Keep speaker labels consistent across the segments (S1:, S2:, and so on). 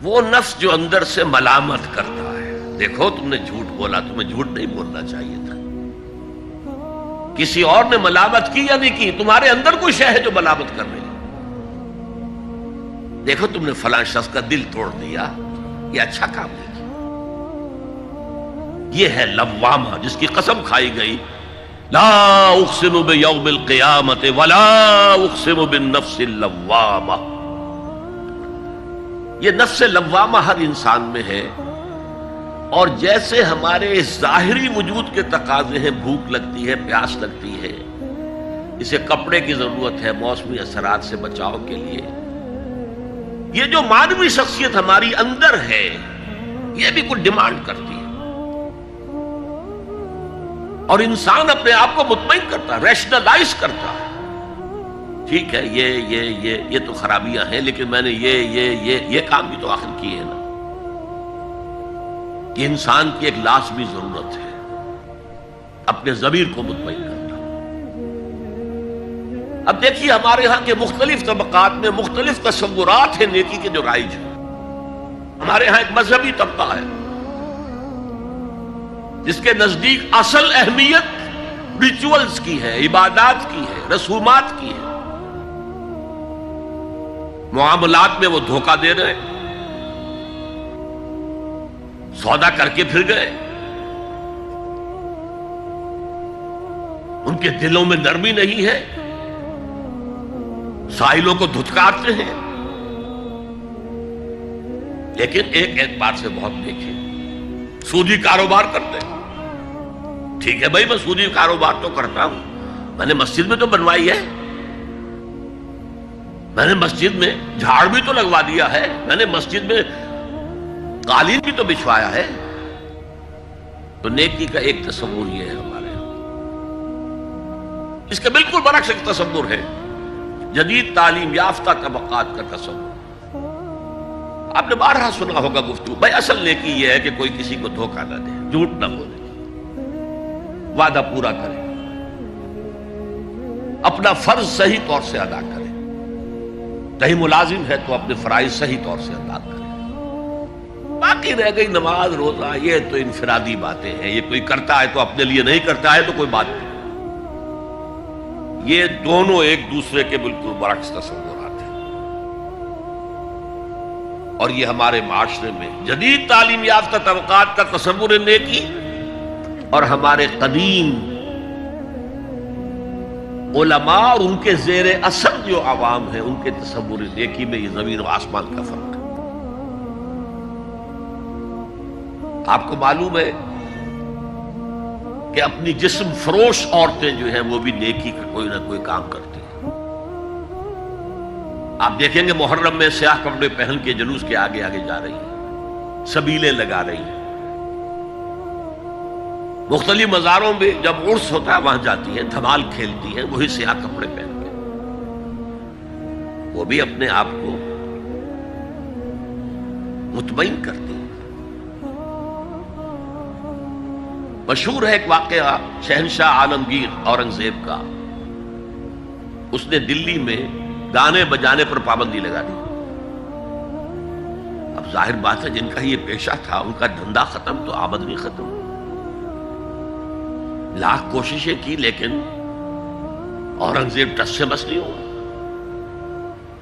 S1: وہ نفس جو اندر سے ملامت کرتا ہے، دیکھو تم نے جھوٹ بولا، تمہیں جھوٹ نہیں بولنا چاہیے تھا، کسی اور نے ملامت کی یا نہیں کی، تمہارے اندر کوئی شے ہے جو ملامت کر رہی ہے، دیکھو تم نے فلاں شخص کا دل توڑ دیا، یہ اچھا کام نہیں کیا۔ یہ ہے لوامہ جس کی قسم کھائی گئی، لا اقسم بیوم القیامت ولا اقسم بالنفس اللوامہ۔ یہ نفس لوامہ ہر انسان میں ہے، اور جیسے ہمارے ظاہری وجود کے تقاضے ہیں، بھوک لگتی ہے، پیاس لگتی ہے، اسے کپڑے کی ضرورت ہے موسمی اثرات سے بچاؤ کے لیے، یہ جو مانوی شخصیت ہماری اندر ہے یہ بھی کچھ ڈیمانڈ کرتی ہے، اور انسان اپنے آپ کو مطمئن کرتا ہے، ریشنلائز کرتا ہے، ٹھیک ہے یہ تو خرابیاں ہیں، لیکن میں نے یہ کام بھی تو آخر کیے ہیں نا۔ یہ انسان کی ایک لازمی ضرورت ہے، اپنے ضمیر کو مطمئن کرنا۔ اب دیکھیے ہمارے ہاں کے مختلف طبقات میں مختلف تصورات ہیں نیکی کے جو رائج ہیں۔ ہمارے ہاں ایک مذہبی طبقہ ہے جس کے نزدیک اصل اہمیت ریچولز کی ہے، عبادات کی ہے، رسومات کی ہے، معاملات میں وہ دھوکہ دے رہے ہیں، سودا کر کے پھر گئے، ان کے دلوں میں نرمی نہیں ہے، سائلوں کو دھتکارتے ہیں، لیکن ایک اعتبار سے بہت دیکھیں، سودی کاروبار کرتے ہیں۔ ٹھیک ہے بھائی، میں سودی کاروبار تو کرتا ہوں، میں نے مسجد میں تو بنوائی ہے، میں نے مسجد میں جھاڑ بھی تو لگوا دیا ہے، میں نے مسجد میں قالین بھی تو بچھوایا ہے۔ تو نیکی کا ایک تصور یہ ہے ہمارے یہاں، اس کے بالکل برعکس ایک تصور ہے جدید تعلیم یافتہ طبقات کا تصور۔ آپ نے بارہا سنا ہوگا گفتگو، بھائی اصل نیکی یہ ہے کہ کوئی کسی کو دھوکہ نہ دے، جھوٹ نہ بولے، وعدہ پورا کرے، اپنا فرض صحیح طور سے ادا کرے، کہیں ملازم ہے تو اپنے فرائض صحیح طور سے ادا کرے۔ باقی رہ گئی نماز روزہ، یہ تو انفرادی باتیں ہیں، یہ کوئی کرتا ہے تو اپنے لیے نہیں کرتا ہے تو کوئی بات نہیں۔ یہ دونوں ایک دوسرے کے بالکل برعکس تصورات ہیں، اور یہ ہمارے معاشرے میں جدید تعلیم یافتہ طبقات کا تصور نیکی اور ہمارے قدیم علماء اور ان کے زیر اثر جو عوام ہیں ان کے تصور نیکی میں یہ زمین و آسمان کا فرق ہے۔ آپ کو معلوم ہے کہ اپنی جسم فروش عورتیں جو ہیں وہ بھی نیکی کا کوئی نہ کوئی کام کرتی ہیں۔ آپ دیکھیں گے محرم میں سیاہ کپڑے پہن کے جلوس کے آگے آگے جا رہی ہیں، سبیلیں لگا رہی ہیں، مختلف مزاروں میں جب عرس ہوتا ہے وہاں جاتی ہیں، دھمال کھیلتی ہیں، وہی سیاہ کپڑے پہن کے، وہ بھی اپنے آپ کو مطمئن کرتی ہیں۔ مشہور ہے ایک واقعہ شہنشاہ عالمگیر اورنگزیب کا، اس نے دلی میں گانے بجانے پر پابندی لگا دی۔ اب ظاہر بات ہے جن کا یہ پیشہ تھا ان کا دھندا ختم تو آمدنی ختم، لاکھ کوششیں کی لیکن اورنگزیب ٹس سے بس نہیں ہوا۔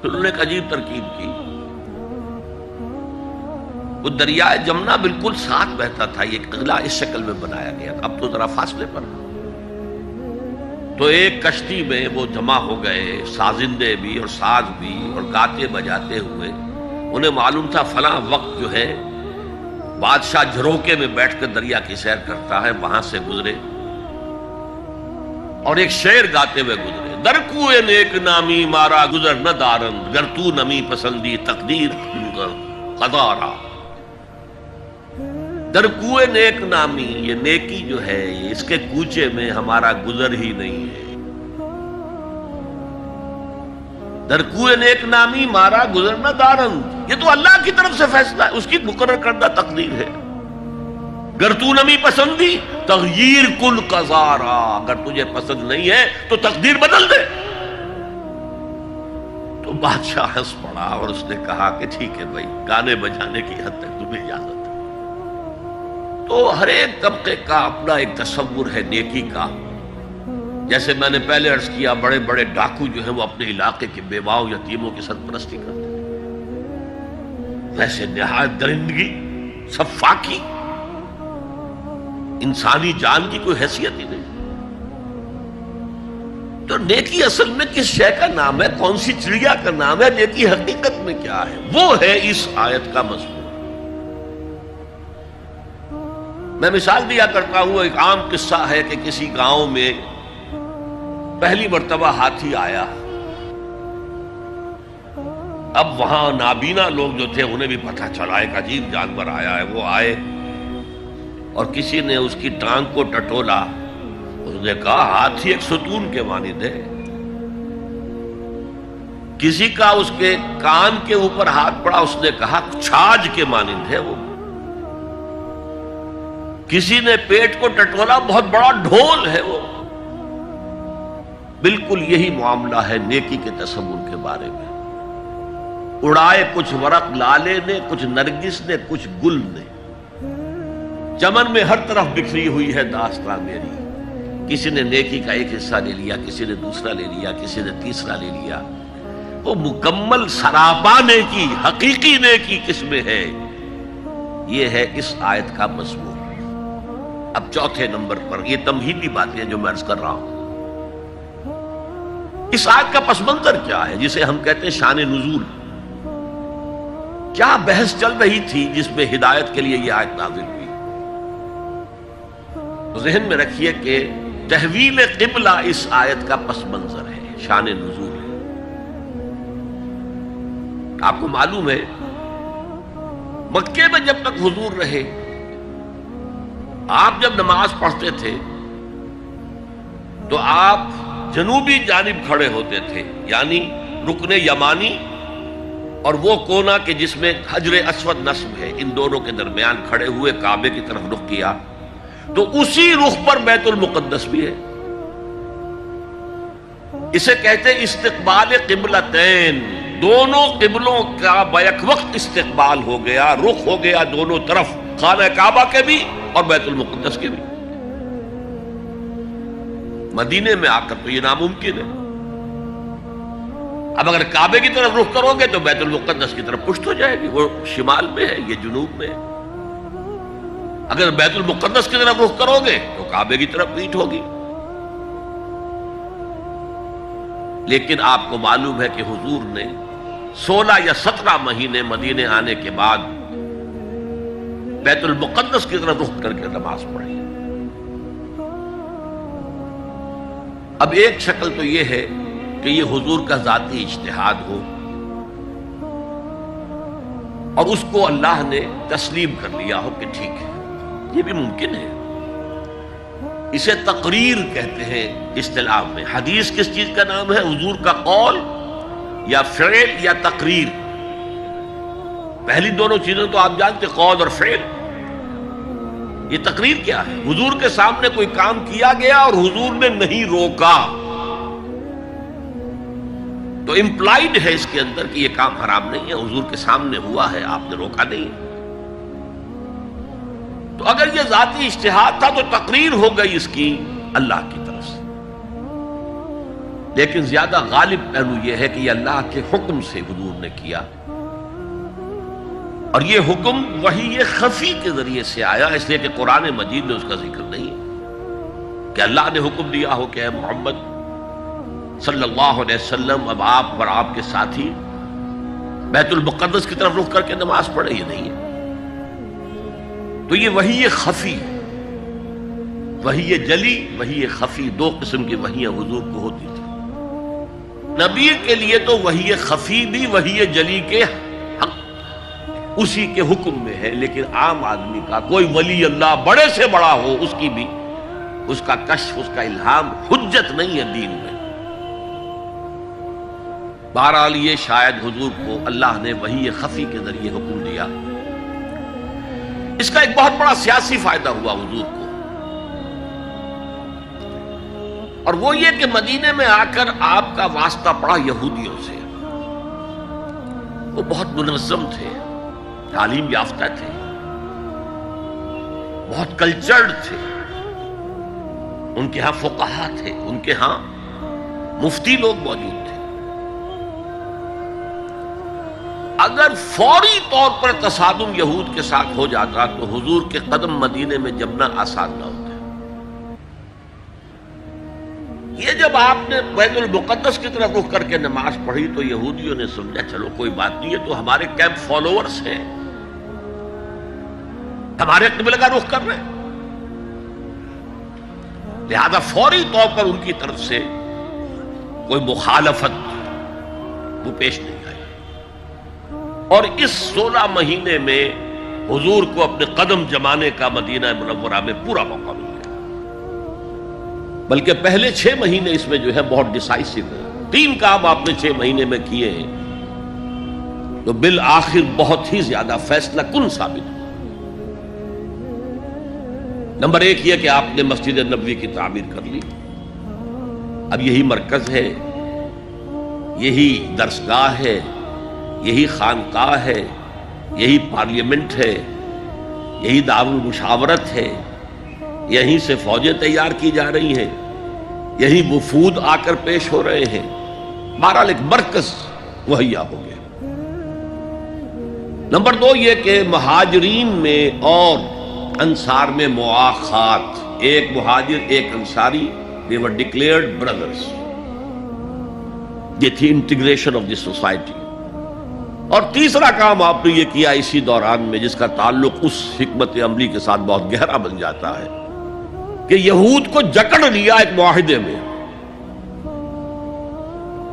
S1: پھر انہوں نے ایک عجیب ترکیب کی، وہ دریائے جمنا بالکل ساتھ بہتا تھا، یہ قلعہ اس شکل میں بنایا گیا تھا، اب تو ذرا فاصلے پر، تو ایک کشتی میں وہ جمع ہو گئے، سازندے بھی اور ساز بھی، اور گاتے بجاتے ہوئے، انہیں معلوم تھا فلاں وقت جو ہے بادشاہ جھروکے میں بیٹھ کر دریا کی سیر کرتا ہے، وہاں سے گزرے اور ایک شعر گاتے ہوئے گزرے، در کوئے نیک نامی مارا گزر نہ دارند، گر تو نمی پسندی تقدیر قضارا۔ در کوئے نیک نامی، یہ نیکی جو ہے اس کے کوچے میں ہمارا گزر ہی نہیں ہے، در کوئے نیک نامی مارا گزر نہ دارند، یہ تو اللہ کی طرف سے فیصلہ ہے، اس کی مقرر کردہ تقدیر ہے۔ گر تو نمی پسندی تغییر کل قضارا، اگر تجھے پسند نہیں ہے تو تقدیر بدل دے۔ تو بادشاہ ہنس پڑا اور اس نے کہا کہ ٹھیک ہے بھائی، گانے بجانے کی حد تک تمہیں اجازت ہے۔ تو ہر ایک طبقے کا اپنا ایک تصور ہے نیکی کا۔ جیسے میں نے پہلے عرض کیا، بڑے بڑے ڈاکو جو ہیں وہ اپنے علاقے کے بیواؤں یتیموں کی سرپرستی کرتے ہیں، ویسے نہایت درندگی، سفاکی، انسانی جان کی کوئی حیثیت ہی نہیں۔ تو نیکی اصل میں کس شے کا نام ہے، کون سی چڑیا کا نام ہے، نیکی حقیقت میں کیا ہے، وہ ہے اس آیت کا مضمون۔ میں مثال دیا کرتا ہوں، ایک عام قصہ ہے کہ کسی گاؤں میں پہلی مرتبہ ہاتھی آیا۔ اب وہاں نابینا لوگ جو تھے انہیں بھی پتہ چلا ایک عجیب جانور آیا ہے۔ وہ آئے اور کسی نے اس کی ٹانگ کو ٹٹولا، اس نے کہا ہاتھی ایک ستون کے مانند ہے۔ کسی کا اس کے کان کے اوپر ہاتھ پڑا، اس نے کہا چھاج کے مانند ہے وہ۔ کسی نے پیٹ کو ٹٹولا، بہت بڑا ڈھول ہے وہ۔ بالکل یہی معاملہ ہے نیکی کے تصور کے بارے میں۔ اڑائے کچھ ورق لالے نے، کچھ نرگس نے، کچھ گل نے، چمن میں ہر طرف بکھری ہوئی ہے داستان میری۔ کسی نے نیکی کا ایک حصہ لے لیا، کسی نے دوسرا لے لیا، کسی نے تیسرا لے لیا۔ وہ مکمل سراپا نیکی، حقیقی نیکی کس میں ہے، یہ ہے اس آیت کا مضمون۔ اب چوتھے نمبر پر یہ تمہیدی باتیں جو میں عرض کر رہا ہوں، اس آیت کا پس منظر کیا ہے جسے ہم کہتے ہیں شان نزول؟ کیا بحث چل رہی تھی جس میں ہدایت کے لیے یہ آیت نازل ہوئی؟ تو ذہن میں رکھیے کہ تحویل قبلہ اس آیت کا پس منظر ہے، شان نزول ہے۔ آپ کو معلوم ہے مکے میں جب تک حضور رہے، آپ جب نماز پڑھتے تھے تو آپ جنوبی جانب کھڑے ہوتے تھے، یعنی رکن یمانی اور وہ کونا کہ جس میں حجر اسود نصب ہے، ان دونوں کے درمیان کھڑے ہوئے کعبے کی طرف رخ کیا، تو اسی رخ پر بیت المقدس بھی ہے۔ اسے کہتے ہیں استقبال قبلتین، دونوں قبلوں کا بیک وقت استقبال ہو گیا، رخ ہو گیا دونوں طرف، خانہ کعبہ کے بھی اور بیت المقدس کے بھی۔ مدینے میں آ کر تو یہ ناممکن ہے۔ اب اگر کعبے کی طرف رخ کرو گے تو بیت المقدس کی طرف پشت ہو جائے گی، وہ شمال میں ہے، یہ جنوب میں ہے۔ اگر بیت المقدس کی طرف رخ کرو گے تو کعبے کی طرف پیٹھ ہوگی۔ لیکن آپ کو معلوم ہے کہ حضور نے 16 یا 17 مہینے مدینے آنے کے بعد بیت المقدس کی طرف رخ کر کے نماز پڑھی۔ اب ایک شکل تو یہ ہے کہ یہ حضور کا ذاتی اجتہاد ہو اور اس کو اللہ نے تسلیم کر لیا ہو کہ ٹھیک ہے، یہ بھی ممکن ہے۔ اسے تقریر کہتے ہیں اصطلاح میں۔ حدیث کس چیز کا نام ہے؟ حضور کا قول یا فعل یا تقریر۔ پہلی دونوں چیزیں تو آپ جانتے، قول اور فعل۔ یہ تقریر کیا ہے؟ حضور کے سامنے کوئی کام کیا گیا اور حضور نے نہیں روکا، تو امپلائڈ ہے اس کے اندر کہ یہ کام حرام نہیں ہے، حضور کے سامنے ہوا ہے، آپ نے روکا نہیں۔ تو اگر یہ ذاتی اجتہاد تھا تو تقریر ہو گئی اس کی اللہ کی طرف سے۔ لیکن زیادہ غالب پہلو یہ ہے کہ یہ اللہ کے حکم سے حضور نے کیا، اور یہ حکم وحی خفی کے ذریعے سے آیا، اس لیے کہ قرآن مجید میں اس کا ذکر نہیں ہے کہ اللہ نے حکم دیا ہو کہ اے محمد صلی اللہ علیہ وسلم اب آپ اور آپ کے ساتھی بیت المقدس کی طرف رخ کر کے نماز پڑھے، یہ نہیں ہے۔ تو یہ وحی خفی، وحی جلی، وحی خفی، دو قسم کی وحیاں حضور کو ہوتی تھی۔ نبی کے لیے تو وحی خفی بھی وحی جلی کے حق اسی کے حکم میں ہے، لیکن عام آدمی کا کوئی ولی اللہ بڑے سے بڑا ہو، اس کی بھی اس کا کشف، اس کا الہام حجت نہیں ہے دین میں۔ بہرحال یہ شاید حضور کو اللہ نے وحی خفی کے ذریعے حکم دیا۔ اس کا ایک بہت بڑا سیاسی فائدہ ہوا حضور کو، اور وہ یہ کہ مدینے میں آ کر آپ کا واسطہ پڑا یہودیوں سے۔ وہ بہت منظم تھے، تعلیم یافتہ تھے، بہت کلچرڈ تھے، ان کے ہاں فقہا تھے، ان کے ہاں مفتی لوگ موجود تھے۔ اگر فوری طور پر تصادم یہود کے ساتھ ہو جاتا تو حضور کے قدم مدینے میں جمنا آسان نہ ہوتا۔ یہ جب آپ نے بیت المقدس کی طرف رخ کر کے نماز پڑھی تو یہودیوں نے سمجھا چلو کوئی بات نہیں، یہ تو ہمارے کیمپ فالوورز ہیں، ہمارے قبلہ کا رخ کر رہے ہیں، لہذا فوری طور پر ان کی طرف سے کوئی مخالفت وہ پیش نہیں آئی، اور اس 16 مہینے میں حضور کو اپنے قدم جمانے کا مدینہ منورہ میں پورا موقع مل گیا۔ بلکہ پہلے 6 مہینے اس میں جو ہے بہت ڈیسائسو ہے، 3 کام آپ نے 6 مہینے میں کیے ہیں تو بالآخر بہت ہی زیادہ فیصلہ کن ثابت ہو۔ نمبر 1 یہ کہ آپ نے مسجد نبوی کی تعمیر کر لی، اب یہی مرکز ہے، یہی درسگاہ ہے، یہی خانقاہ ہے، یہی پارلیمنٹ ہے، یہی دارالمشاورت ہے، یہیں سے فوجیں تیار کی جا رہی ہیں، یہی وفود آ کر پیش ہو رہے ہیں، بہرحال ایک مرکز مہیا ہو گیا۔ نمبر 2 یہ کہ مہاجرین میں اور انصار میں مواخات، ایک مہاجر ایک Ansari, they were declared brothers، یہ تھی انٹیگریشن آف دی سوسائٹی۔ اور تیسرا کام آپ نے یہ کیا اسی دوران میں جس کا تعلق اس حکمت عملی کے ساتھ بہت گہرا بن جاتا ہے کہ یہود کو جکڑ لیا ایک معاہدے میں،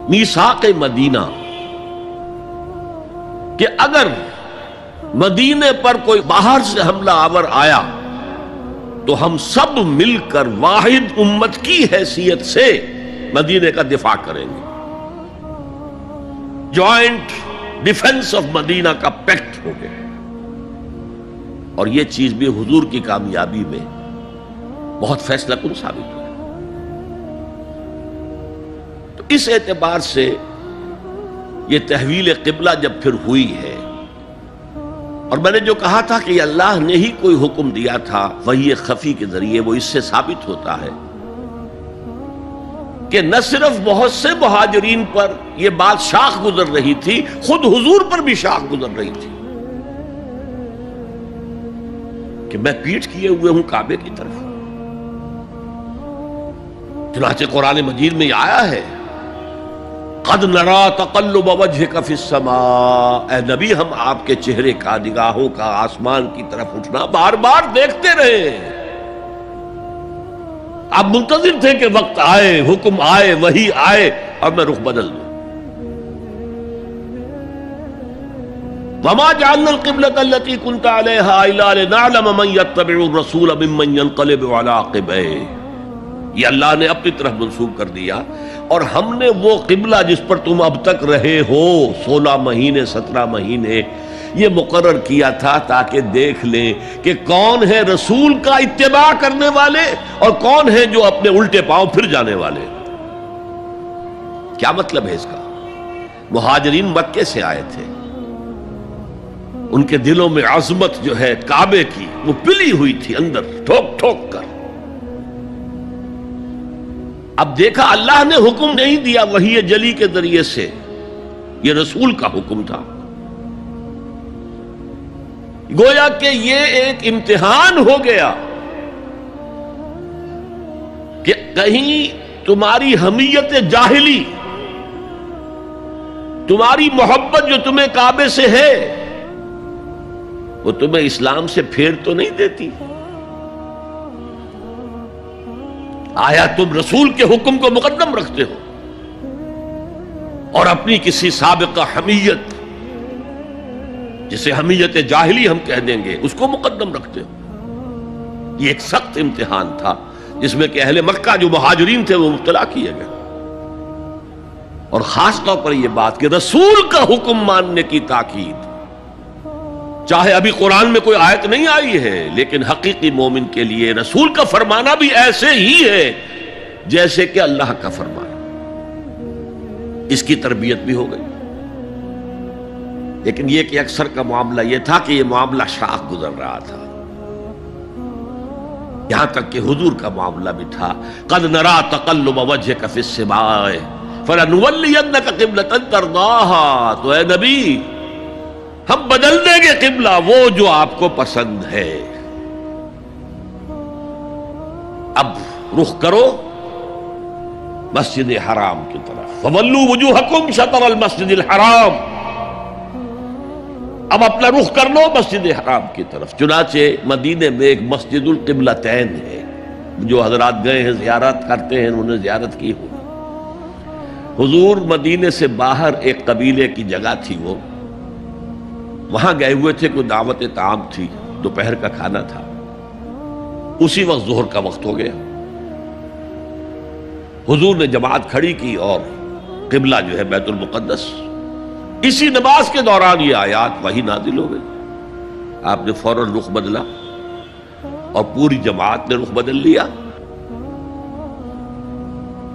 S1: میثاق مدینہ، کہ اگر مدینے پر کوئی باہر سے حملہ آور آیا تو ہم سب مل کر واحد امت کی حیثیت سے مدینے کا دفاع کریں گے۔ جوائنٹ ڈیفنس آف مدینہ کا پیکٹ ہو گیا، اور یہ چیز بھی حضور کی کامیابی میں بہت فیصلہ کن ثابت ہوئی۔ تو اس اعتبار سے یہ تحویل قبلہ جب پھر ہوئی ہے، اور میں نے جو کہا تھا کہ اللہ نے ہی کوئی حکم دیا تھا وحی خفی کے ذریعے، وہ اس سے ثابت ہوتا ہے کہ نہ صرف بہت سے مہاجرین پر یہ بات شاخ گزر رہی تھی، خود حضور پر بھی شاخ گزر رہی تھی کہ میں پیٹھ کیے ہوئے ہوں کعبے کی طرف۔ چنانچہ قرآن مجید میں یہ آیا ہے قد نرا تقلب وجهك في السماء، اے نبی ہم آپ کے چہرے کا، نگاہوں کا آسمان کی طرف اٹھنا بار بار دیکھتے رہے ہیں۔ آپ منتظر تھے کہ وقت آئے، حکم آئے، وحی آئے اور میں رخ بدل دوں۔ وما جعلنا القبلة التي كنت عليها إلا لنعلم من يتبع الرسول ممن ينقلب على عقبيه، یہ اللہ نے اپنی طرف منسوب کر دیا، اور ہم نے وہ قبلہ جس پر تم اب تک رہے ہو 16 مہینے 17 مہینے یہ مقرر کیا تھا تاکہ دیکھ لیں کہ کون ہے رسول کا اتباع کرنے والے اور کون ہے جو اپنے الٹے پاؤں پھر جانے والے۔ کیا مطلب ہے اس کا؟ مہاجرین مکے سے آئے تھے، ان کے دلوں میں عظمت جو ہے کعبے کی وہ پلی ہوئی تھی اندر ٹھوک ٹھوک کر۔ اب دیکھا اللہ نے حکم نہیں دیا وحی جلی کے ذریعے سے، یہ رسول کا حکم تھا، گویا کہ یہ ایک امتحان ہو گیا کہ کہیں تمہاری حمیت جاہلی، تمہاری محبت جو تمہیں کعبے سے ہے وہ تمہیں اسلام سے پھیر تو نہیں دیتی؟ آیا تم رسول کے حکم کو مقدم رکھتے ہو اور اپنی کسی سابقہ حمیت، جسے حمیت جاہلی ہم کہہ دیں گے، اس کو مقدم رکھتے ہو؟ یہ ایک سخت امتحان تھا جس میں کہ اہل مکہ جو مہاجرین تھے وہ مبتلا کیے گئے، اور خاص طور پر یہ بات کہ رسول کا حکم ماننے کی تاکید، چاہے ابھی قرآن میں کوئی آیت نہیں آئی ہے لیکن حقیقی مومن کے لیے رسول کا فرمانا بھی ایسے ہی ہے جیسے کہ اللہ کا فرمانا۔ اس کی تربیت بھی ہو گئی۔ لیکن یہ کہ اکثر کا معاملہ یہ تھا کہ یہ معاملہ شاخ گزر رہا تھا، یہاں تک کہ حضور کا معاملہ بھی تھا قد نرا تقلب وجهك في السماء فلنولینک قبلۃ ترضاها، تو اے نبی ہم بدل دیں گے قبلہ وہ جو آپ کو پسند ہے، اب رخ کرو مسجد حرام کی طرف، فولوا وجوہکم شطر المسجد الحرام، اب اپنا رخ کر لو مسجد حرام کی طرف۔ چنانچہ مدینے میں ایک مسجد القبلتین ہے، جو حضرات گئے ہیں زیارت کرتے ہیں انہوں نے زیارت کی ہوگی۔ حضور مدینے سے باہر ایک قبیلے کی جگہ تھی، وہ وہاں گئے ہوئے تھے، کوئی دعوت طعام تھی، دوپہر کا کھانا تھا، اسی وقت ظہر کا وقت ہو گیا۔ حضور نے جماعت کھڑی کی اور قبلہ جو ہے بیت المقدس، اسی نماز کے دوران یہ آیات وہی نازل ہو گئی، آپ نے فوراً رخ بدلا اور پوری جماعت نے رخ بدل لیا،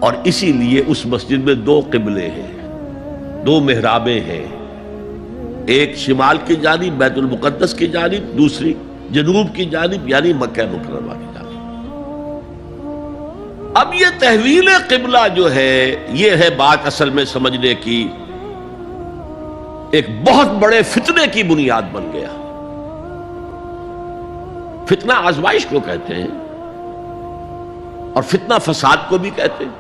S1: اور اسی لیے اس مسجد میں دو قبلے ہیں، دو محرابیں ہیں، ایک شمال کی جانب بیت المقدس کی جانب، دوسری جنوب کی جانب یعنی مکہ مکرمہ کی جانب۔ اب یہ تحویل قبلہ جو ہے یہ ہے بات اصل میں سمجھنے کی، ایک بہت بڑے فتنے کی بنیاد بن گیا۔ فتنہ آزمائش کو کہتے ہیں اور فتنہ فساد کو بھی کہتے ہیں۔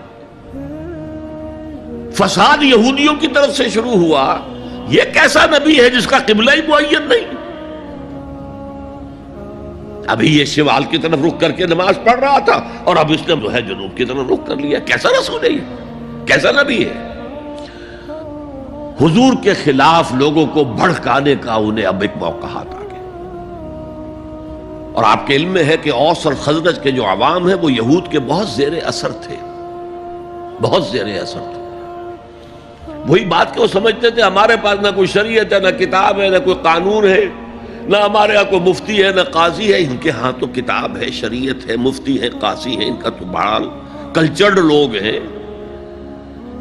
S1: فساد یہودیوں کی طرف سے شروع ہوا، یہ کیسا نبی ہے جس کا قبلہ ہی معین نہیں؟ ابھی یہ شمال کی طرف رخ کر کے نماز پڑھ رہا تھا اور اب اس نے جو ہے جنوب کی طرف رخ کر لیا، کیسا رسول ہے یہ؟ کیسا نبی ہے؟ حضور کے خلاف لوگوں کو بھڑکانے کا انہیں اب ایک موقع ہاتھ آ گیا، اور آپ کے علم میں ہے کہ اوس اور خزرج کے جو عوام ہیں وہ یہود کے بہت زیر اثر تھے، بہت زیر اثر تھے۔ وہی بات کہ وہ سمجھتے تھے ہمارے پاس نہ کوئی شریعت ہے، نہ کتاب ہے، نہ کوئی قانون ہے، نہ ہمارے ہاں کوئی مفتی ہے، نہ قاضی ہے۔ ان کے ہاں تو کتاب ہے، شریعت ہے، مفتی ہے، قاضی ہے، ان کا تو بڑا کلچرڈ لوگ ہیں،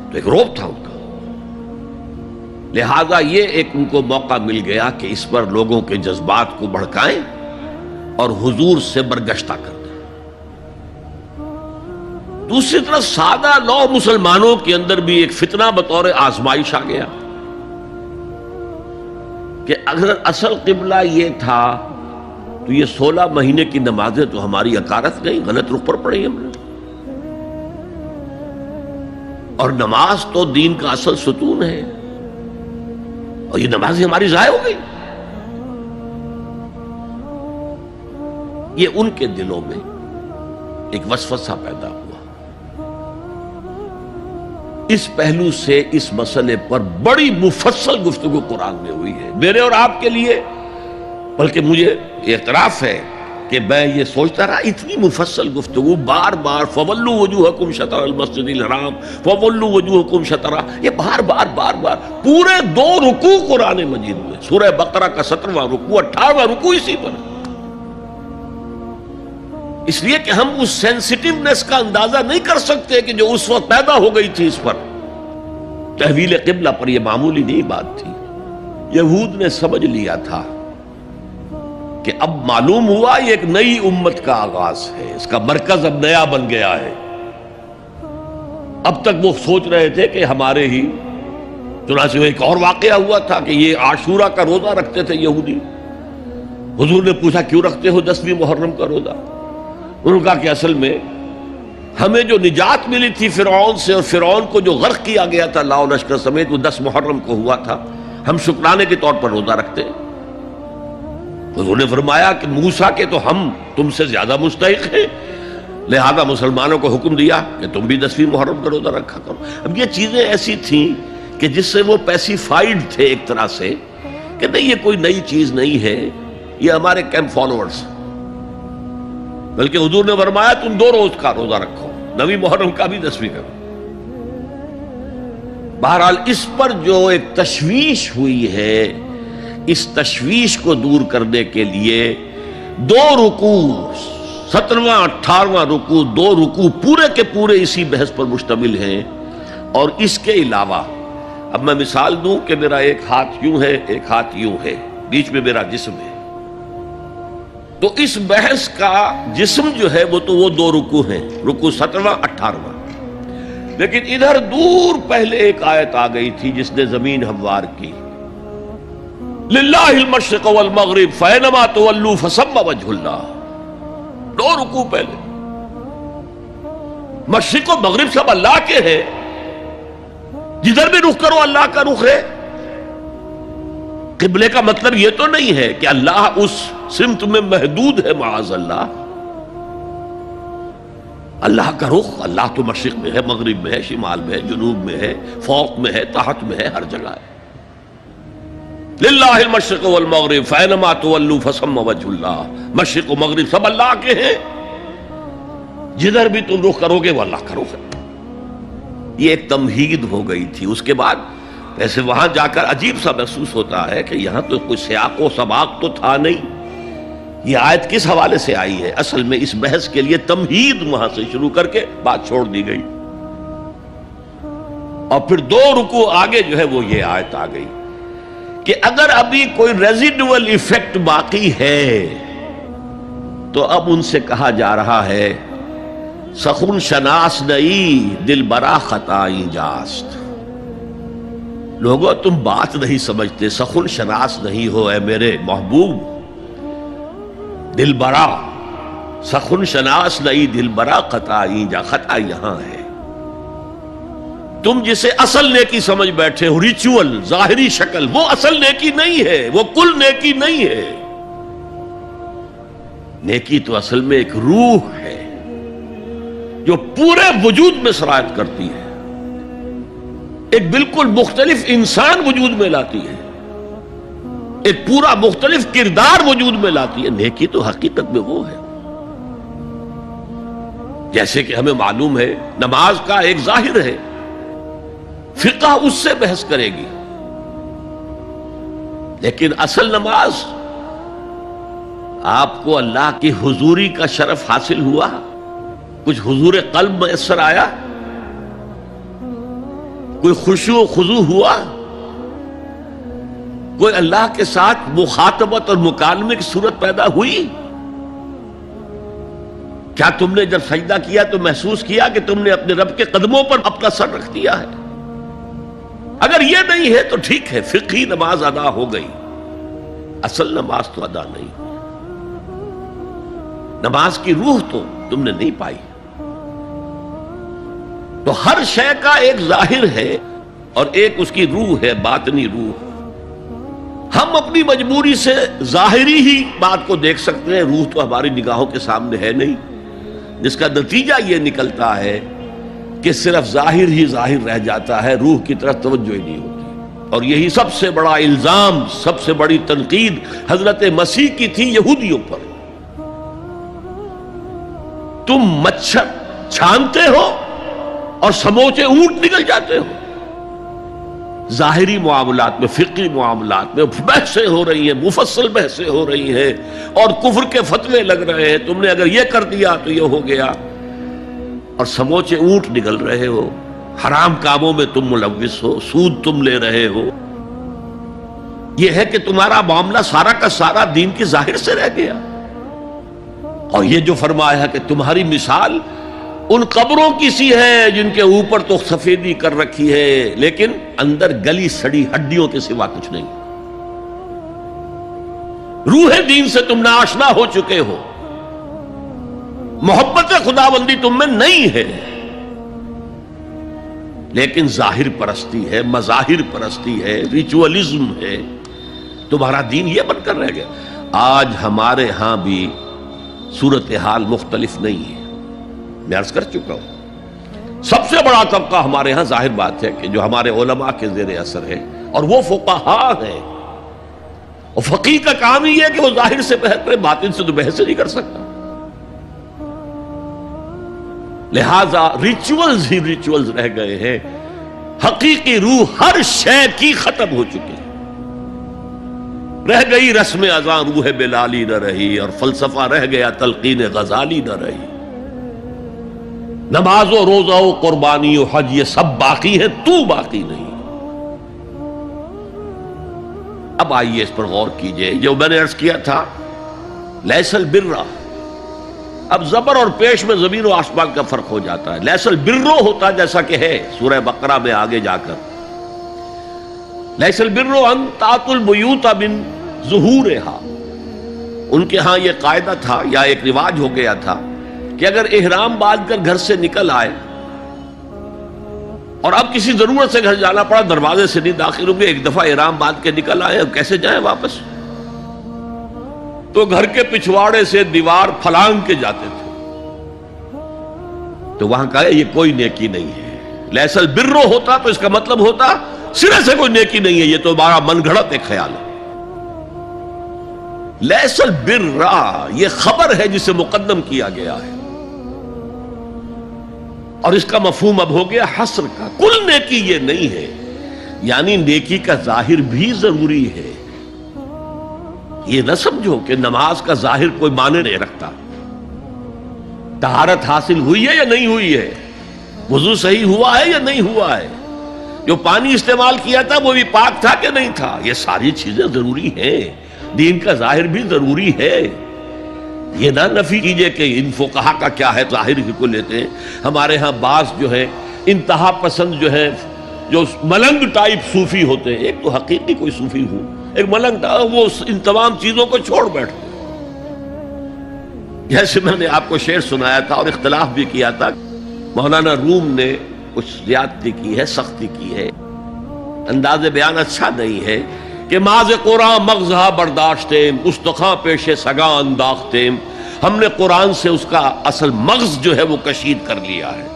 S1: تو ایک رعب تھا ان کا۔ لہذا یہ ایک ان کو موقع مل گیا کہ اس پر لوگوں کے جذبات کو بھڑکائیں اور حضور سے برگشتہ کر دیں۔ دوسری طرف سادہ لو مسلمانوں کے اندر بھی ایک فتنہ بطور آزمائش آ گیا کہ اگر اصل قبلہ یہ تھا تو یہ 16 مہینے کی نمازیں تو ہماری اکارت گئی، غلط رخ پر پڑی ہم نے، اور نماز تو دین کا اصل ستون ہے، اور یہ نمازیں ہماری ضائع ہو گئی۔ یہ ان کے دلوں میں ایک وسوسہ پیدا ہوا۔ اس پہلو سے اس مسئلے پر بڑی مفصل گفتگو قرآن میں ہوئی ہے، میرے اور آپ کے لیے، بلکہ مجھے اعتراف ہے کہ میں یہ سوچتا رہا اتنی مفصل گفتگو بار بار فولوا وجوہکم شطر المسجد الحرام، فولوا وجوہکم شطر، یہ بار بار پورے 2 رکوع قرآن مجید میں، سورہ بقرہ کا 17واں رکوع، 18واں رکوع اسی پر، اس لیے کہ ہم اس سینسٹیونیس کا اندازہ نہیں کر سکتے کہ جو اس وقت پیدا ہو گئی تھی اس پر۔ تحویل قبلہ پر یہ معمولی نہیں بات تھی، یہود نے سمجھ لیا تھا کہ اب معلوم ہوا یہ ایک نئی امت کا آغاز ہے، اس کا مرکز اب نیا بن گیا ہے۔ اب تک وہ سوچ رہے تھے کہ ہمارے ہی، چنانچہ ایک اور واقعہ ہوا تھا کہ یہ عاشورہ کا روزہ رکھتے تھے یہودی۔ حضور نے پوچھا کیوں رکھتے ہو 10ویں محرم کا روزہ؟ انہوں نے کہا کہ اصل میں ہمیں جو نجات ملی تھی فرعون سے، اور فرعون کو جو غرق کیا گیا تھا لاؤ لشکر سمیت، وہ 10 محرم کو ہوا تھا، ہم شکرانے کے طور پر روزہ رکھتے ہیں۔ حضور نے فرمایا کہ موسیٰ کے تو ہم تم سے زیادہ مستحق ہیں، لہذا مسلمانوں کو حکم دیا کہ تم بھی 10ویں محرم کا روزہ رکھا کرو۔ اب یہ چیزیں ایسی تھیں کہ جس سے وہ پیسیفائیڈ تھے ایک طرح سے کہ نہیں یہ کوئی نئی چیز نہیں ہے، یہ ہمارے کیمپ فالوورز، بلکہ حضور نے فرمایا تم 2 روز کا روزہ رکھو، 9ویں محرم کا بھی 10ویں کا۔ بہرحال اس پر جو ایک تشویش ہوئی ہے، اس تشویش کو دور کرنے کے لیے 2 رکوع، 17واں 18واں رکوع، 2 رکوع پورے کے پورے اسی بحث پر مشتمل ہیں، اور اس کے علاوہ اب میں مثال دوں کہ میرا ایک ہاتھ یوں ہے، ایک ہاتھ یوں ہے، بیچ میں میرا جسم ہے، تو اس بحث کا جسم جو ہے وہ تو وہ 2 رکوع ہیں، رکوع 17واں 18واں، لیکن ادھر دور پہلے ایک آیت آ گئی تھی جس نے زمین ہموار کی، للہ المشرق والمغرب فینما تولوا فثم وجہ اللہ، 2 رکوع پہلے، مشرق و مغرب سب اللہ کے ہیں، جدھر بھی رخ کرو اللہ کا رخ ہے۔ قبلے کا مطلب یہ تو نہیں ہے کہ اللہ اس سمت میں محدود ہے، معاذ اللہ، اللہ کا رخ، اللہ تو مشرق میں ہے، مغرب میں ہے، شمال میں ہے، جنوب میں ہے، فوق میں ہے، تحت میں ہے، ہر جگہ ہے۔ للہ المشرق والمغرب فینما تولوا فثم وجہ اللہ، مشرق و مغرب سب اللہ کے ہیں، جدھر بھی تم رخ کرو گے وہ اللہ کا رخ ہے۔ یہ ایک تمہید ہو گئی تھی۔ اس کے بعد ویسے وہاں جا کر عجیب سا محسوس ہوتا ہے کہ یہاں تو کوئی سیاق و سباق تو تھا نہیں، یہ آیت کس حوالے سے آئی ہے؟ اصل میں اس بحث کے لیے تمہید وہاں سے شروع کر کے بات چھوڑ دی گئی، اور پھر 2 رکوع آگے جو ہے وہ یہ آیت آ گئی کہ اگر ابھی کوئی ریزیڈول ایفیکٹ باقی ہے تو اب ان سے کہا جا رہا ہے سخن شناس نئی دل برا خطائی جاست، لوگو تم بات نہیں سمجھتے، سخن شناس نہیں ہو اے میرے محبوب، دل برا سخن شناس نئی دل برا خطائی جا، خطا یہاں ہے، تم جسے اصل نیکی سمجھ بیٹھے ہو، ریچول ظاہری شکل، وہ اصل نیکی نہیں ہے، وہ کل نیکی نہیں ہے، نیکی تو اصل میں ایک روح ہے جو پورے وجود میں سرایت کرتی ہے، ایک بالکل مختلف انسان وجود میں لاتی ہے، ایک پورا مختلف کردار وجود میں لاتی ہے۔ نیکی تو حقیقت میں وہ ہے، جیسے کہ ہمیں معلوم ہے نماز کا ایک ظاہر ہے، فقہ اس سے بحث کرے گی، لیکن اصل نماز آپ کو اللہ کی حضوری کا شرف حاصل ہوا، کچھ حضور قلب میسر آیا، کوئی خشوع و خضوع ہوا، کوئی اللہ کے ساتھ مخاطبت اور مکالمے کی صورت پیدا ہوئی؟ کیا تم نے جب سجدہ کیا تو محسوس کیا کہ تم نے اپنے رب کے قدموں پر اپنا سر رکھ دیا ہے؟ اگر یہ نہیں ہے تو ٹھیک ہے، فقہی نماز ادا ہو گئی، اصل نماز تو ادا نہیں ہوئی، نماز کی روح تو تم نے نہیں پائی۔ تو ہر شے کا ایک ظاہر ہے اور ایک اس کی روح ہے، باطنی روح۔ ہم اپنی مجبوری سے ظاہری ہی بات کو دیکھ سکتے ہیں، روح تو ہماری نگاہوں کے سامنے ہے نہیں، جس کا نتیجہ یہ نکلتا ہے کہ صرف ظاہر ہی ظاہر رہ جاتا ہے، روح کی طرف توجہ ہی نہیں ہوتی۔ اور یہی سب سے بڑا الزام، سب سے بڑی تنقید حضرت مسیح کی تھی یہودیوں پر۔ تم مچھر چھانتے ہو اور سموچے اونٹ نکل جاتے ہو۔ ظاہری معاملات میں، فقہی معاملات میں بحثیں ہو رہی ہیں، مفصل بحثیں ہو رہی ہیں، اور کفر کے فتوے لگ رہے ہیں، تم نے اگر یہ کر دیا تو یہ ہو گیا، اور سموچے اونٹ نکل رہے ہو، حرام کاموں میں تم ملوث ہو، سود تم لے رہے ہو۔ یہ ہے کہ تمہارا معاملہ سارا کا سارا دین کی ظاہر سے رہ گیا۔ اور یہ جو فرمایا ہے کہ تمہاری مثال ان قبروں کی سی ہے جن کے اوپر تو سفیدی کر رکھی ہے لیکن اندر گلی سڑی ہڈیوں کے سوا کچھ نہیں، روح دین سے تم ناآشنا ہو چکے ہو، محبت خداوندی تم میں نہیں ہے، لیکن ظاہر پرستی ہے، مظاہر پرستی ہے، ریچولزم ہے، تمہارا دین یہ بن کر رہ گیا۔ آج ہمارے ہاں بھی صورتحال مختلف نہیں ہے، میں عرض کر چکا ہوں، سب سے بڑا طبقہ ہمارے ہاں ظاہر بات ہے کہ جو ہمارے علماء کے زیر اثر ہے، اور وہ فقہاء ہیں، اور فقیہ کا کام ہی ہے کہ وہ ظاہر سے بحث کرے، باطن سے تو بحث نہیں کر سکتا، لہذا ریچولز ہی ریچولز رہ گئے ہیں، حقیقی روح ہر شے کی ختم ہو چکی ہے، رہ گئی رسم اذاں روح بلالی نہ رہی، اور فلسفہ رہ گیا تلقین غزالی نہ رہی، نماز و روزہ و قربانی و حج یہ سب باقی ہے، تو باقی نہیں، اب آئیے اس پر غور کیجئے، جو میں نے عرض کیا تھا لیس البر، اب زبر اور پیش میں زمین و آسمان کا فرق ہو جاتا ہے۔ لیس البر ہوتا جیسا کہ ہے سورہ بقرہ میں آگے جا کر، لیس البر ان تاتوا البیوت من ظہورہا، ان کے ہاں یہ قاعدہ تھا یا ایک رواج ہو گیا تھا کہ اگر احرام باندھ کر گھر سے نکل آئے اور اب کسی ضرورت سے گھر جانا پڑا، دروازے سے نہیں داخل ہوں گے، ایک دفعہ احرام باندھ کے نکل آئے، اب کیسے جائیں واپس؟ تو گھر کے پچھواڑے سے دیوار پھلانگ کے جاتے تھے۔ تو وہاں کہا یہ کوئی نیکی نہیں ہے۔ لیس البر ہوتا تو اس کا مطلب ہوتا سرے سے کوئی نیکی نہیں ہے، یہ تو ہمارا من گھڑت ایک خیال ہے۔ لیس البر یہ خبر ہے جسے مقدم کیا گیا ہے، اور اس کا مفہوم اب ہو گیا حصر کا، کل نیکی یہ نہیں ہے، یعنی نیکی کا ظاہر بھی ضروری ہے۔ یہ نہ سمجھو کہ نماز کا ظاہر کوئی معنی نہیں رکھتا، طہارت حاصل ہوئی ہے یا نہیں ہوئی ہے، وضو صحیح ہوا ہے یا نہیں ہوا ہے، جو پانی استعمال کیا تھا وہ بھی پاک تھا کہ نہیں تھا، یہ ساری چیزیں ضروری ہیں، دین کا ظاہر بھی ضروری ہے۔ یہ نہ نفی کیجئے کہ ان فقہا کا کیا ہے، ظاہر ہی کو لیتے ہیں۔ ہمارے ہاں بعض جو ہے انتہا پسند جو ہے، جو ملنگ ٹائپ صوفی ہوتے ہیں، ایک تو حقیقی کوئی صوفی ہو، ایک ملنگ وہ ان تمام چیزوں کو چھوڑ بیٹھتے ہیں۔ جیسے میں نے آپ کو شعر سنایا تھا اور اختلاف بھی کیا تھا، مولانا روم نے کچھ زیادتی کی ہے، سختی کی ہے، انداز بیان اچھا نہیں ہے کہ ماز قرآن مغزہ برداشتیم استخاں پیش سگاں انداختیم، ہم نے قرآن سے اس کا اصل مغز جو ہے وہ کشید کر لیا ہے،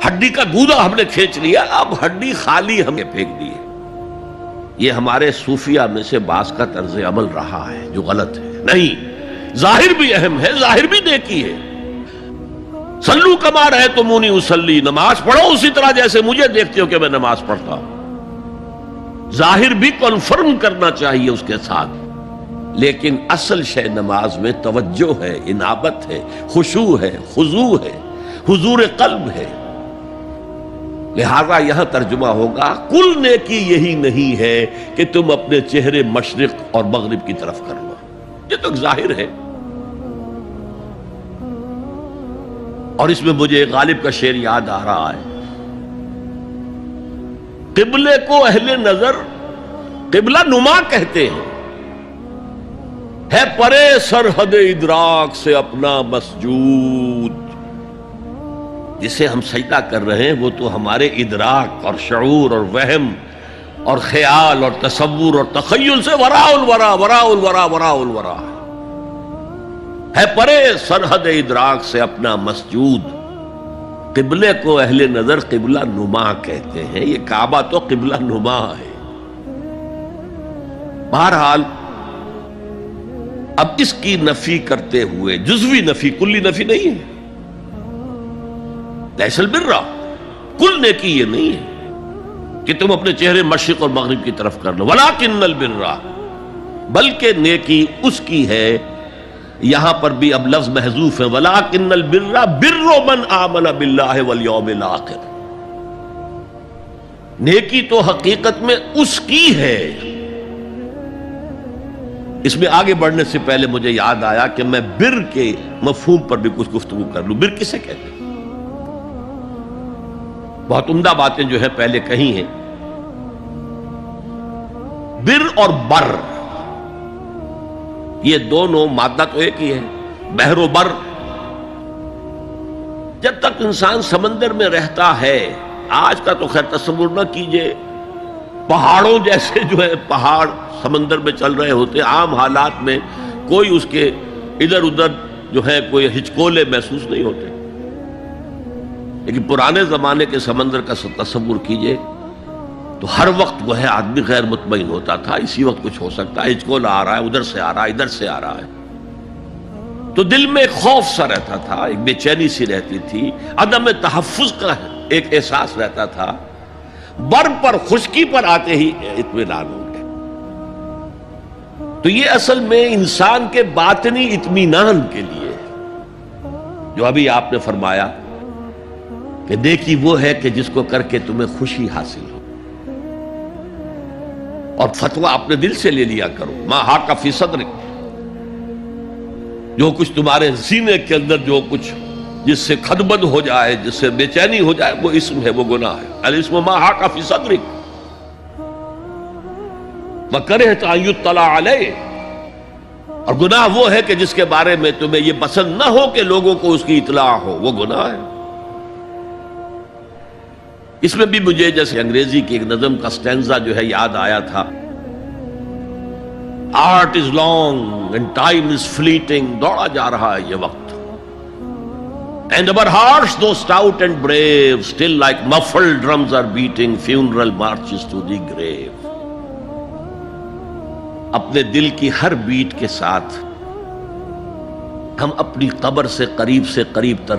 S1: ہڈی کا گودا ہم نے کھینچ لیا، اب ہڈی خالی ہم نے پھینک دی ہے۔ یہ ہمارے صوفیہ میں سے بعض کا طرز عمل رہا ہے جو غلط ہے۔ نہیں، ظاہر بھی اہم ہے، ظاہر بھی نیکی ہے۔ صلو کما رأیتمونی اصلی، نماز پڑھو اسی طرح جیسے مجھے دیکھتے ہو کہ میں نماز پڑھتا ہوں۔ ظاہر بھی کنفرم کرنا چاہیے اس کے ساتھ، لیکن اصل شے نماز میں توجہ ہے، انابت ہے، خشوع ہے، خضوع ہے، حضور قلب ہے۔ لہذا یہاں ترجمہ ہوگا کل نیکی یہی نہیں ہے کہ تم اپنے چہرے مشرق اور مغرب کی طرف کر لو، یہ تو ظاہر ہے۔ اور اس میں مجھے غالب کا شعر یاد آ رہا ہے، قبلے کو اہل نظر قبلہ نما کہتے ہیں، ہے پرے سرحد ادراک سے اپنا مسجود۔ جسے ہم سجدہ کر رہے ہیں وہ تو ہمارے ادراک اور شعور اور وہم اور خیال اور تصور اور تخیل سے وراء الورا وراء الورا وراء الورا ہے، پرے سرحد ادراک سے اپنا مسجود۔ قبلے کو اہل نظر قبلہ نما کہتے ہیں، یہ کعبہ تو قبلہ نما ہے۔ بہرحال اب اس کی نفی کرتے ہوئے، جزوی نفی، کلی نفی نہیں ہے، لیس البر، کل نیکی یہ نہیں ہے کہ تم اپنے چہرے مشرق اور مغرب کی طرف کر لو، ولکن البر، بلکہ نیکی اس کی ہے، یہاں پر بھی اب لفظ محذوف ہے، ولکن البر بر من آمن باللہ والیوم الآخر، نیکی تو حقیقت میں اس کی ہے۔ اس میں آگے بڑھنے سے پہلے مجھے یاد آیا کہ میں بر کے مفہوم پر بھی کچھ گفتگو کر لوں۔ بر کسے کہتے ہیں؟ بہت عمدہ باتیں جو ہے پہلے کہی ہیں۔ بر اور بر یہ دونوں مادہ تو ایک ہی ہے، بحر و بر۔ جب تک انسان سمندر میں رہتا ہے، آج کا تو خیر تصور نہ کیجئے، پہاڑوں جیسے جو ہے پہاڑ سمندر میں چل رہے ہوتے، عام حالات میں کوئی اس کے ادھر ادھر جو ہے کوئی ہچکولے محسوس نہیں ہوتے، لیکن پرانے زمانے کے سمندر کا تصور کیجئے تو ہر وقت وہ ہے آدمی غیر مطمئن ہوتا تھا، اسی وقت کچھ ہو سکتا ہے، ہچکولا آ رہا ہے، ادھر سے آ رہا ہے، ادھر سے آ رہا ہے، تو دل میں ایک خوف سا رہتا تھا، ایک بے چینی سی رہتی تھی، عدم تحفظ کا ایک احساس رہتا تھا۔ بر پر، خشکی پر آتے ہی اطمینان ہو گئے۔ تو یہ اصل میں انسان کے باطنی اطمینان کے لیے، جو ابھی آپ نے فرمایا کہ نیکی وہ ہے کہ جس کو کر کے تمہیں خوشی حاصل ہو۔ اور فتویٰ اپنے دل سے لے لیا کرو. ما حاک فی صدرک، جو کچھ تمہارے سینے کے اندر جو کچھ جس سے خدبد ہو جائے، جس سے بے چینی ہو جائے، وہ اسم ہے، وہ گناہ ہے. الاسم ما حاک فی صدرک وکرہت ان یطلع علیہ، اور گناہ وہ ہے کہ جس کے بارے میں تمہیں یہ پسند نہ ہو کہ لوگوں کو اس کی اطلاع ہو، وہ گناہ ہے. اس میں بھی مجھے جیسے انگریزی کی ایک نظم کا سٹینزا جو ہے یاد آیا تھا. Art is long and time is fleeting, دوڑا جا رہا ہے یہ وقت. And our hearts though stout and brave still like muffled drums are beating funeral marches to the grave. اپنے دل کی ہر بیٹ کے ساتھ ہم اپنی قبر سے قریب سے قریب تر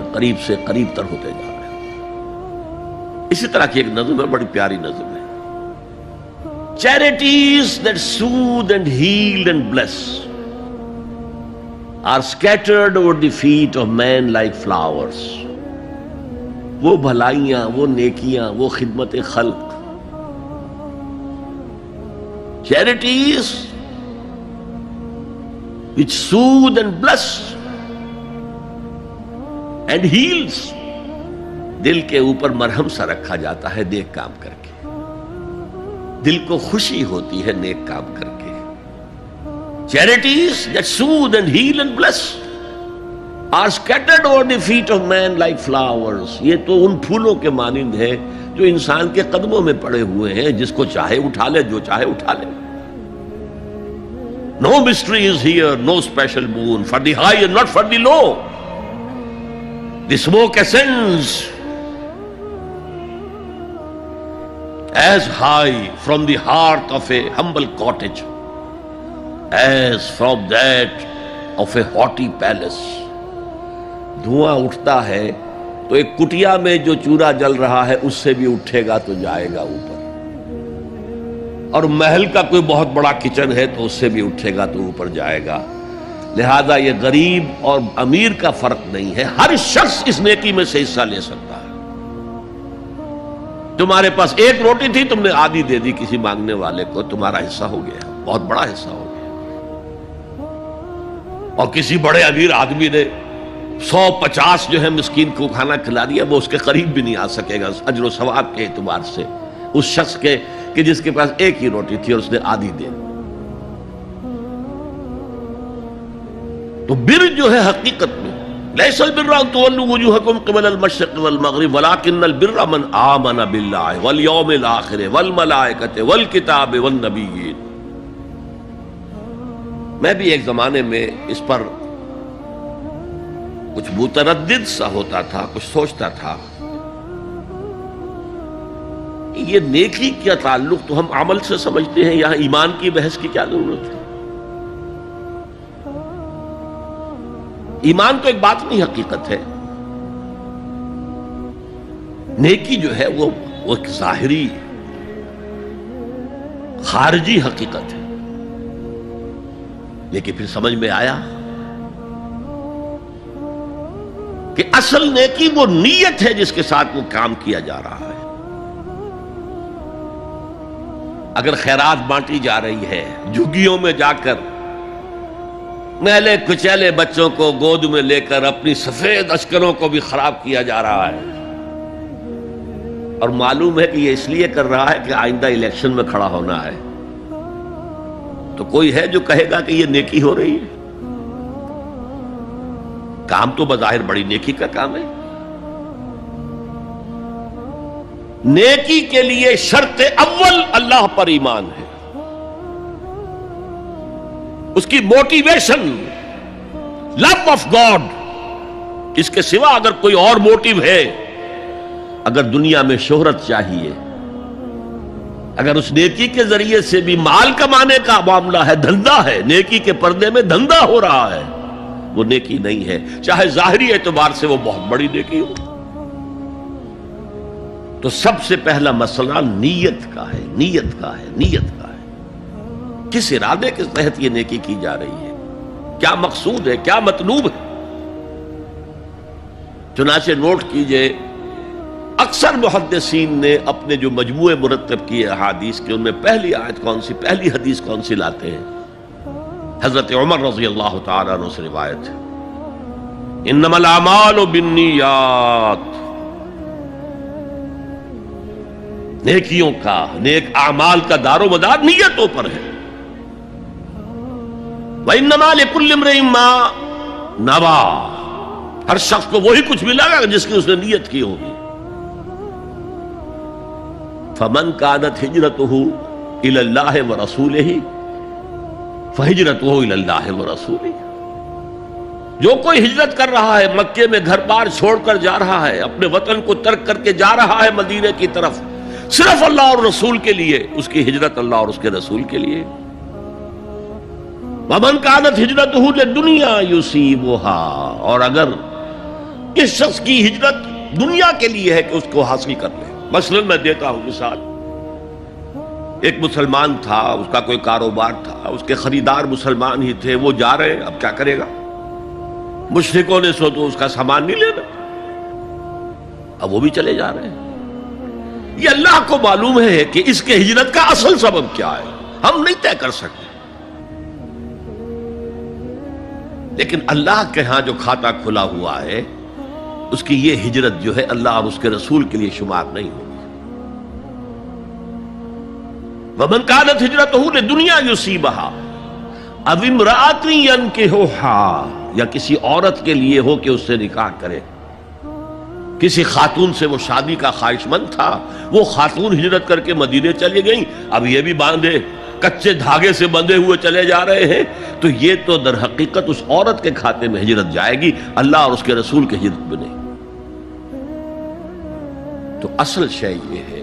S1: ہوتے جا رہے ہیں. اسی طرح کی ایک نظم ہے، بڑی پیاری نظم ہے. Charities that soothe and heal and bless are scattered over the feet of men like flowers. وہ بھلائیاں، وہ نیکیاں، وہ خدمت خلق، charities which soothe and bless and heals، دل کے اوپر مرہم سا رکھا جاتا ہے نیک کام کر کے، دل کو خوشی ہوتی ہے نیک کام کر کے. Charities that soothe and heal and bless are scattered over the feet of men like flowers. یہ تو ان پھولوں کے مانند ہے جو انسان کے قدموں میں پڑے ہوئے ہیں، جس کو چاہے اٹھا لے، جو چاہے اٹھا لے. No mystery is here, no special boon for the high and not for the low. The smoke ascends as high from the hearth of a humble cottage as from that of a haughty palace. دھواں اٹھتا ہے تو ایک کٹیا میں جو چورا جل رہا ہے اس سے بھی اٹھے گا تو جائے گا اوپر، اور محل کا کوئی بہت بڑا کچن ہے تو اس سے بھی اٹھے گا تو اوپر جائے گا. لہذا یہ غریب اور امیر کا فرق نہیں ہے، ہر شخص اس نیکی میں سے حصہ لے سکتا ہے. تمہارے پاس ایک روٹی تھی، تم نے آدھی دے دی کسی مانگنے والے کو، تمہارا حصہ ہو گیا، بہت بڑا حصہ ہو گیا. اور کسی بڑے امیر آدمی نے 150 جو ہے مسکین کو کھانا کھلا دیا، وہ اس کے قریب بھی نہیں آ سکے گا اجر و ثواب کے اعتبار سے اس شخص کے کہ جس کے پاس ایک ہی روٹی تھی اور اس نے آدھی دے. تو بر جو ہے حقیقت میں لیس البر ان تولوا وجوهکم قبل المشرق والمغرب ولکن البر من آمن باللہ والیوم الآخر والملائکۃ والکتاب والنبیین. میں بھی ایک زمانے میں اس پر کچھ متردد سا ہوتا تھا، کچھ سوچتا تھا یہ نیکی کا تعلق تو ہم عمل سے سمجھتے ہیں، یہاں ایمان کی بحث کی کیا ضرورت ہے؟ ایمان تو ایک باطنی حقیقت ہے، نیکی جو ہے وہ ایک ظاہری خارجی حقیقت ہے. لیکن پھر سمجھ میں آیا کہ اصل نیکی وہ نیت ہے جس کے ساتھ وہ کام کیا جا رہا ہے. اگر خیرات بانٹی جا رہی ہے، جھگیوں میں جا کر میلے کچیلے بچوں کو گود میں لے کر اپنی سفید اشکروں کو بھی خراب کیا جا رہا ہے، اور معلوم ہے کہ یہ اس لیے کر رہا ہے کہ آئندہ الیکشن میں کھڑا ہونا ہے، تو کوئی ہے جو کہے گا کہ یہ نیکی ہو رہی ہے؟ کام تو بظاہر بڑی نیکی کا کام ہے. نیکی کے لیے شرط اول اللہ پر ایمان ہے، اس کی موٹیویشن لو آف گاڈ. اس کے سوا اگر کوئی اور موٹیو ہے، اگر دنیا میں شہرت چاہیے، اگر اس نیکی کے ذریعے سے بھی مال کمانے کا معاملہ ہے، دھندا ہے، نیکی کے پردے میں دھندا ہو رہا ہے، وہ نیکی نہیں ہے، چاہے ظاہری اعتبار سے وہ بہت بڑی نیکی ہو. تو سب سے پہلا مسئلہ نیت کا ہے، نیت کا ہے، نیت کا ہے. کس ارادے کے تحت یہ نیکی کی جا رہی ہے، کیا مقصود ہے، کیا مطلوب ہے. چنانچہ نوٹ کیجئے اکثر محدثین نے اپنے جو مجموعے مرتب کیے احادیث کے، ان میں پہلی آیت کون سی، پہلی حدیث کون سی لاتے ہیں؟ حضرت عمر رضی اللہ تعالیٰ عنہ سے روایت ہے، انما الاعمال بالنیات، نیکیوں کا، نیک اعمال کا دار و مدار نیتوں پر ہے۔ وانما لکل امرئ ما نویٰ، ہر شخص کو وہی کچھ ملے گا جس کی اس نے نیت کی ہوگی۔ فمن كانت ہجرته الى اللہ ورسولہ فہجرته الى اللہ ورسولہ، جو کوئی ہجرت کر رہا ہے، مکے میں گھر بار چھوڑ کر جا رہا ہے، اپنے وطن کو ترک کر کے جا رہا ہے مدینے کی طرف، صرف اللہ اور رسول کے لیے، اس کی ہجرت اللہ اور اس کے رسول کے لیے۔ ومن كانت ہجرته للدنیا يصيبها، اور اگر اس شخص کی ہجرت دنیا کے لیے ہے کہ اس کو حاصل کر لے، مثلا میں دیتا ہوں مثال، ایک مسلمان تھا، اس کا کوئی کاروبار تھا، اس کے خریدار مسلمان ہی تھے، وہ جا رہے ہیں، اب کیا کرے گا؟ مشرکوں نے سو تو اس کا سامان نہیں لینا، اب وہ بھی چلے جا رہے ہیں۔ یہ اللہ کو معلوم ہے کہ اس کے ہجرت کا اصل سبب کیا ہے، ہم نہیں طے کر سکتے، لیکن اللہ کے ہاں جو کھاتا کھلا ہوا ہے، اس کی یہ ہجرت جو ہے اللہ اور اس کے رسول کے لیے شمار نہیں ہوگی۔ وَمَنْ كَانَتْ هِجْرَتُهُ لِدُنْيَا يُصِيبَهَا أَوْ امْرَأَةٍ يَنكِحُهَا، یا کسی عورت کے لیے ہو کہ اس سے نکاح کرے، کسی خاتون سے وہ شادی کا خواہش مند تھا، وہ خاتون ہجرت کر کے مدینے چلی گئیں، اب یہ بھی باندھے کچے دھاگے سے بندھے ہوئے چلے جا رہے ہیں، تو یہ تو در حقیقت اس عورت کے کھاتے میں ہجرت جائے گی، اللہ اور اس کے رسول کی ہجرت میں نہیں۔ تو اصل شے یہ ہے،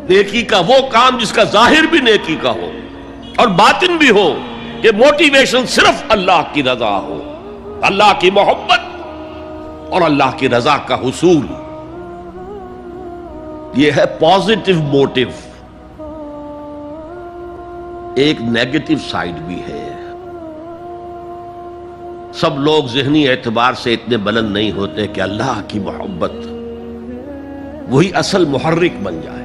S1: نیکی کا وہ کام جس کا ظاہر بھی نیکی کا ہو اور باطن بھی ہو، کہ موٹیویشن صرف اللہ کی رضا ہو، اللہ کی محبت اور اللہ کی رضا کا حصول، یہ ہے پازیٹو موٹیو۔ ایک نیگیٹو سائیڈ بھی ہے، سب لوگ ذہنی اعتبار سے اتنے بلند نہیں ہوتے کہ اللہ کی محبت وہی اصل محرک بن جائے۔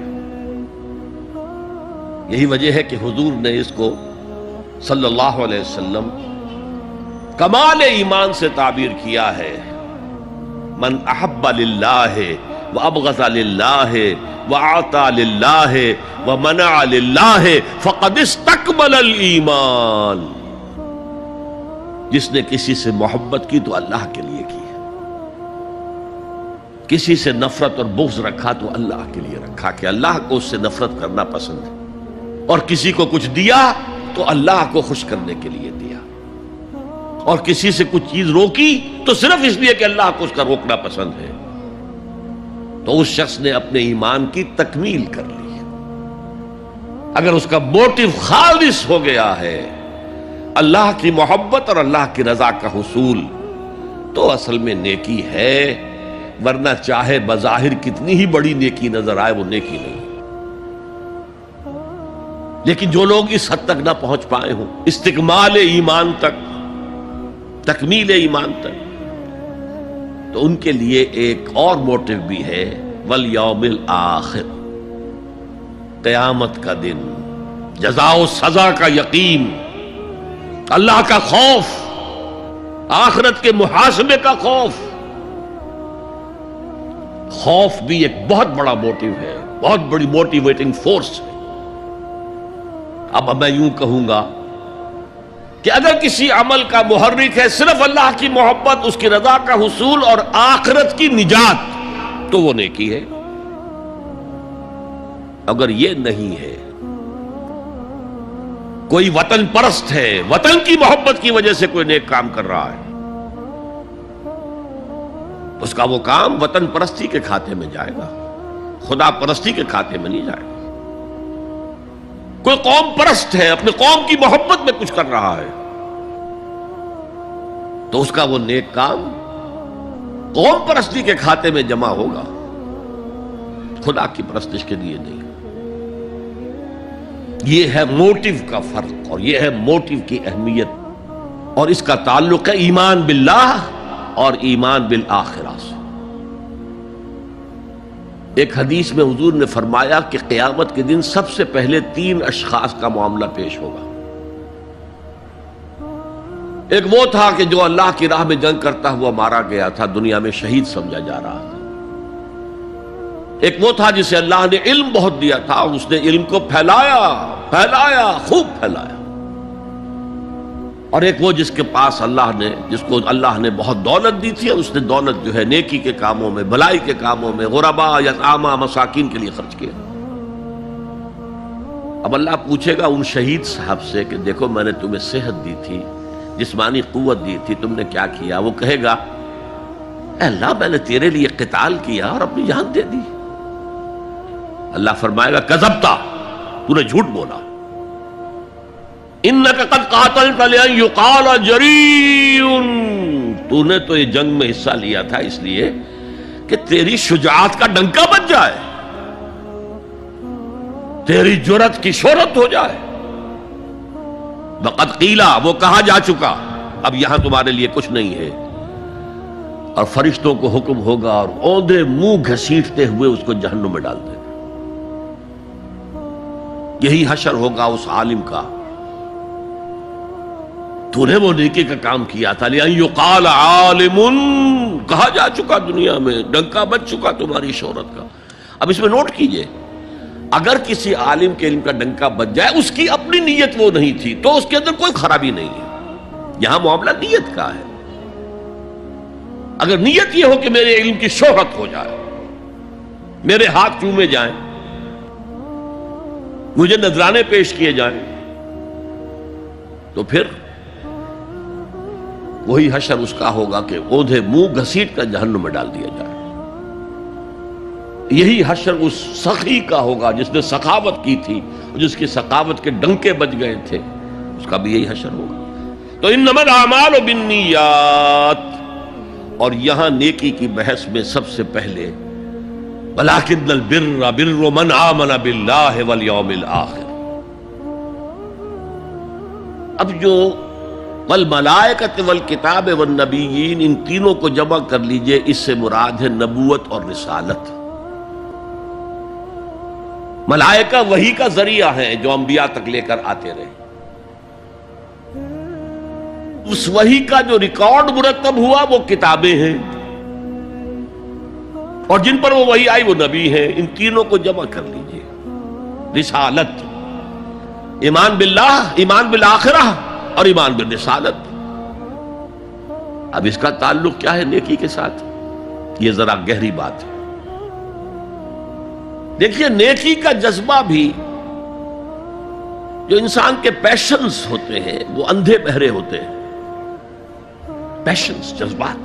S1: یہی وجہ ہے کہ حضور نے اس کو صلی اللہ علیہ وسلم کمال ایمان سے تعبیر کیا ہے، من احب للہ وابغض للہ وعطا للہ ومنع للہ فقد استکمل الایمان، جس نے کسی سے محبت کی تو اللہ کے لیے کی، کسی سے نفرت اور بغض رکھا تو اللہ کے لیے رکھا، کہ اللہ کو اس سے نفرت کرنا پسند ہے، اور کسی کو کچھ دیا تو اللہ کو خوش کرنے کے لیے دیا، اور کسی سے کچھ چیز روکی تو صرف اس لیے کہ اللہ کو اس کا روکنا پسند ہے، تو اس شخص نے اپنے ایمان کی تکمیل کر لی۔ اگر اس کا موٹیو خالص ہو گیا ہے اللہ کی محبت اور اللہ کی رضا کا حصول، تو اصل میں نیکی ہے، ورنہ چاہے بظاہر کتنی ہی بڑی نیکی نظر آئے، وہ نیکی نہیں۔ لیکن جو لوگ اس حد تک نہ پہنچ پائے ہوں، استکمال ایمان تک، تکمیل ایمان تک، تو ان کے لیے ایک اور موٹیو بھی ہے، والیوم الآخر، قیامت کا دن، جزا و سزا کا یقین، اللہ کا خوف، آخرت کے محاسبے کا خوف۔ خوف بھی ایک بہت بڑا موٹیو ہے، بہت بڑی موٹیویٹنگ فورس ہے۔ اب میں یوں کہوں گا کہ اگر کسی عمل کا محرک ہے صرف اللہ کی محبت، اس کی رضا کا حصول اور آخرت کی نجات، تو وہ نیکی ہے۔ اگر یہ نہیں ہے، کوئی وطن پرست ہے، وطن کی محبت کی وجہ سے کوئی نیک کام کر رہا ہے، اس کا وہ کام وطن پرستی کے کھاتے میں جائے گا، خدا پرستی کے کھاتے میں نہیں جائے گا۔ کوئی قوم پرست ہے، اپنے قوم کی محبت میں کچھ کر رہا ہے، تو اس کا وہ نیک کام قوم پرستی کے کھاتے میں جمع ہوگا، خدا کی پرستش کے لیے نہیں۔ یہ ہے موٹیو کا فرق، اور یہ ہے موٹیو کی اہمیت، اور اس کا تعلق ہے ایمان باللہ اور ایمان بالآخرہ سے۔ ایک حدیث میں حضور نے فرمایا کہ قیامت کے دن سب سے پہلے 3 اشخاص کا معاملہ پیش ہوگا۔ ایک وہ تھا کہ جو اللہ کی راہ میں جنگ کرتا ہوا مارا گیا تھا، دنیا میں شہید سمجھا جا رہا تھا۔ ایک وہ تھا جسے اللہ نے علم بہت دیا تھا اور اس نے علم کو پھیلایا، خوب پھیلایا۔ اور ایک وہ جس کے پاس جس کو اللہ نے بہت دولت دی تھی اور اس نے دولت جو ہے نیکی کے کاموں میں، بھلائی کے کاموں میں، غرباء، یتامیٰ، مساکین کے لیے خرچ کیا۔ اب اللہ پوچھے گا ان شہید صاحب سے کہ دیکھو میں نے تمہیں صحت دی تھی، جسمانی قوت دی تھی، تم نے کیا کیا؟ وہ کہے گا اے اللہ میں نے تیرے لیے قتال کیا اور اپنی جان دے دی۔ اللہ فرمائے گا کذبتا، تو نے جھوٹ بولا، انک قد قاتلت لأن یقال جریء، تو نے تو یہ جنگ میں حصہ لیا تھا اس لیے کہ تیری شجاعت کا ڈنکا بج جائے، تیری جرأت کی شہرت ہو جائے۔ وقد قیلا، وہ کہا جا چکا، اب یہاں تمہارے لیے کچھ نہیں ہے۔ اور فرشتوں کو حکم ہوگا اور اوندے منہ گھسیٹتے ہوئے اس کو جہنم میں ڈال دیں۔ یہی حشر ہوگا اس عالم کا، تو نے وہ نیکی کا کام کیا تھا، لأن یقال عالم، کہا جا چکا دنیا میں، ڈنکا بج چکا تمہاری شہرت کا۔ اب اس میں نوٹ کیجئے، اگر کسی عالم کے علم کا ڈنکا بج جائے، اس کی اپنی نیت وہ نہیں تھی تو اس کے اندر کوئی خرابی نہیں ہے۔ یہاں معاملہ نیت کا ہے۔ اگر نیت یہ ہو کہ میرے علم کی شہرت ہو جائے، میرے ہاتھ چومے جائیں، مجھے نذرانے پیش کیے جائیں، تو پھر وہی حشر اس کا ہوگا کہ اوندھے منہ گھسیٹ کر جہنم میں ڈال دیا جائے۔ یہی حشر اس سخی کا ہوگا جس نے سخاوت کی تھی، جس کی سخاوت کے ڈنکے بج گئے تھے، اس کا بھی یہی حشر ہوگا۔ تو انما الاعمال بالنیات، اور یہاں نیکی کی بحث میں سب سے پہلے ولکن البر بر من آمن باللہ والیوم الآخر۔ اب جو والملائکۃ والکتاب والنبیین، ان تینوں کو جمع کر لیجئے، اس سے مراد ہے نبوت اور رسالت۔ ملائکہ وحی کا ذریعہ ہیں جو انبیاء تک لے کر آتے رہے۔ اس وحی کا جو ریکارڈ مرتب ہوا وہ کتابیں ہیں، اور جن پر وہ وحی آئی وہ نبی ہیں۔ ان تینوں کو جمع کر لیجئے، رسالت، ایمان باللہ، ایمان بالآخرہ اور ایمان بالرسالت۔ اب اس کا تعلق کیا ہے نیکی کے ساتھ؟ یہ ذرا گہری بات ہے۔ دیکھیے نیکی کا جذبہ بھی، جو انسان کے پیشنز ہوتے ہیں وہ اندھے بہرے ہوتے ہیں۔ پیشنز، جذبات،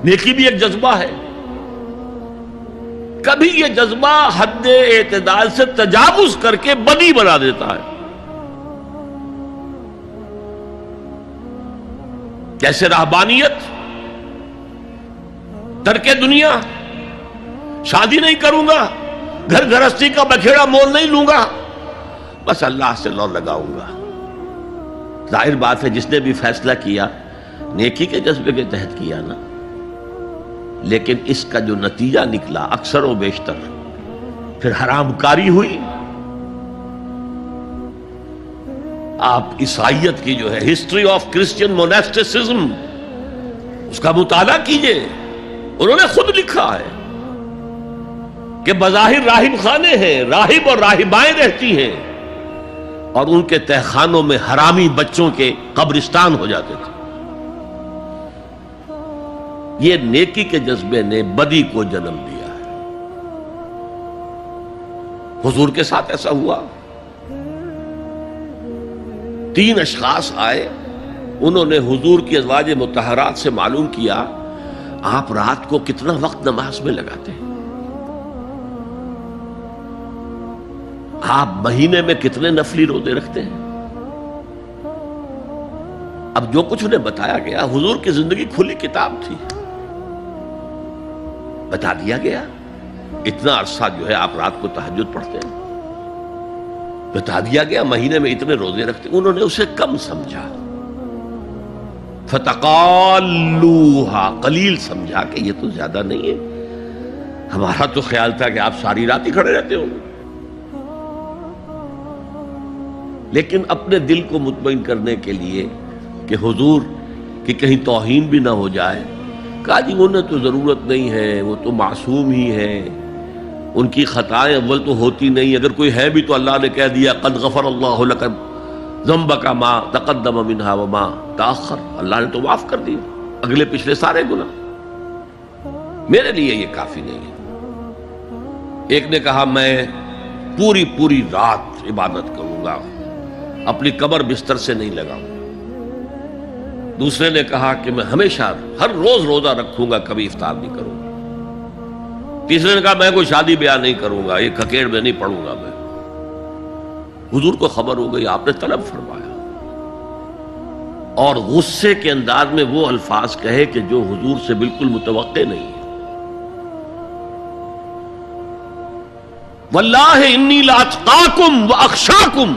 S1: نیکی بھی ایک جذبہ ہے۔ کبھی یہ جذبہ حد اعتدال سے تجاوز کر کے بدی بنا دیتا ہے، جیسے رہبانیت، ترک دنیا، شادی نہیں کروں گا، گھر گھرستی کا بکھیڑا مول نہیں لوں گا، بس اللہ سے لو لگاؤں گا۔ ظاہر بات ہے جس نے بھی فیصلہ کیا نیکی کے جذبے کے تحت کیا نا، لیکن اس کا جو نتیجہ نکلا اکثر و بیشتر پھر حرام کاری ہوئی۔ آپ عیسائیت کی جو ہے ہسٹری آف کرسچین موناسٹسزم، اس کا مطالعہ کیجئے، انہوں نے خود لکھا ہے کہ بظاہر راہب خانے ہیں، راہب اور راہبائیں رہتی ہیں، اور ان کے تہخانوں میں حرامی بچوں کے قبرستان ہو جاتے تھے۔ یہ نیکی کے جذبے نے بدی کو جنم دیا ہے۔ حضور کے ساتھ ایسا ہوا۔ 3 اشخاص آئے، انہوں نے حضور کی ازواج مطہرات سے معلوم کیا آپ رات کو کتنا وقت نماز میں لگاتے ہیں، آپ مہینے میں کتنے نفلی روزے رکھتے ہیں۔ اب جو کچھ انہیں بتایا گیا، حضور کی زندگی کھلی کتاب تھی، بتا دیا گیا اتنا عرصہ جو ہے آپ رات کو تہجد پڑھتے ہیں، بتا دیا گیا مہینے میں اتنے روزے رکھتے ہیں۔ انہوں نے اسے کم سمجھا، فتقالوہا، قلیل سمجھا کہ یہ تو زیادہ نہیں ہے، ہمارا تو خیال تھا کہ آپ ساری رات ہی کھڑے رہتے ہو، لیکن اپنے دل کو مطمئن کرنے کے لیے کہ حضور کی کہیں توہین بھی نہ ہو جائے، کہا جی انہیں تو ضرورت نہیں ہے، وہ تو معصوم ہی ہے، ان کی خطائیں اول تو ہوتی نہیں، اگر کوئی ہے بھی تو اللہ نے کہہ دیا قد غفر اللہ لک ذنبک ما تقدم منہا وما تاخر، اللہ نے تو معاف کر دیا اگلے پچھلے سارے گناہ، میرے لیے یہ کافی نہیں ہے۔ ایک نے کہا میں پوری رات عبادت کروں گا، اپنی کمر بستر سے نہیں لگاؤں۔ دوسرے نے کہا کہ میں ہمیشہ ہر روز روزہ رکھوں گا، کبھی افطار نہیں کروں گا۔ تیسرے نے کہا میں کوئی شادی بیاہ نہیں کروں گا، یہ کھکیڑ میں نہیں پڑھوں گا میں۔ حضور کو خبر ہو گئی، آپ نے طلب فرمایا اور غصے کے انداز میں وہ الفاظ کہے کہ جو حضور سے بالکل متوقع نہیں ہے۔ واللہ انی لاتقاکم واخشاکم،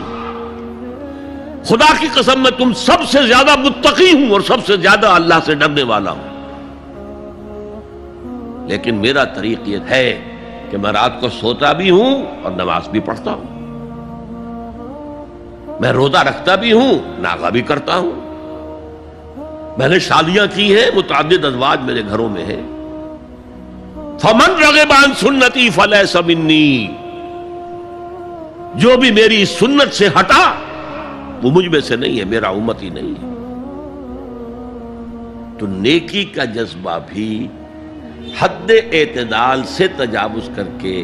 S1: خدا کی قسم میں تم سب سے زیادہ متقی ہوں اور سب سے زیادہ اللہ سے ڈرنے والا ہوں، لیکن میرا طریق یہ ہے کہ میں رات کو سوتا بھی ہوں اور نماز بھی پڑھتا ہوں، میں روزہ رکھتا بھی ہوں، ناغہ بھی کرتا ہوں، میں نے شادیاں کی ہیں، متعدد ازواج میرے گھروں میں ہیں۔ فمن رغب عن سنتی فلیس منی، جو بھی میری سنت سے ہٹا وہ مجھ میں سے نہیں ہے، میرا امتی نہیں ہے۔ تو نیکی کا جذبہ بھی حد اعتدال سے تجاوز کر کے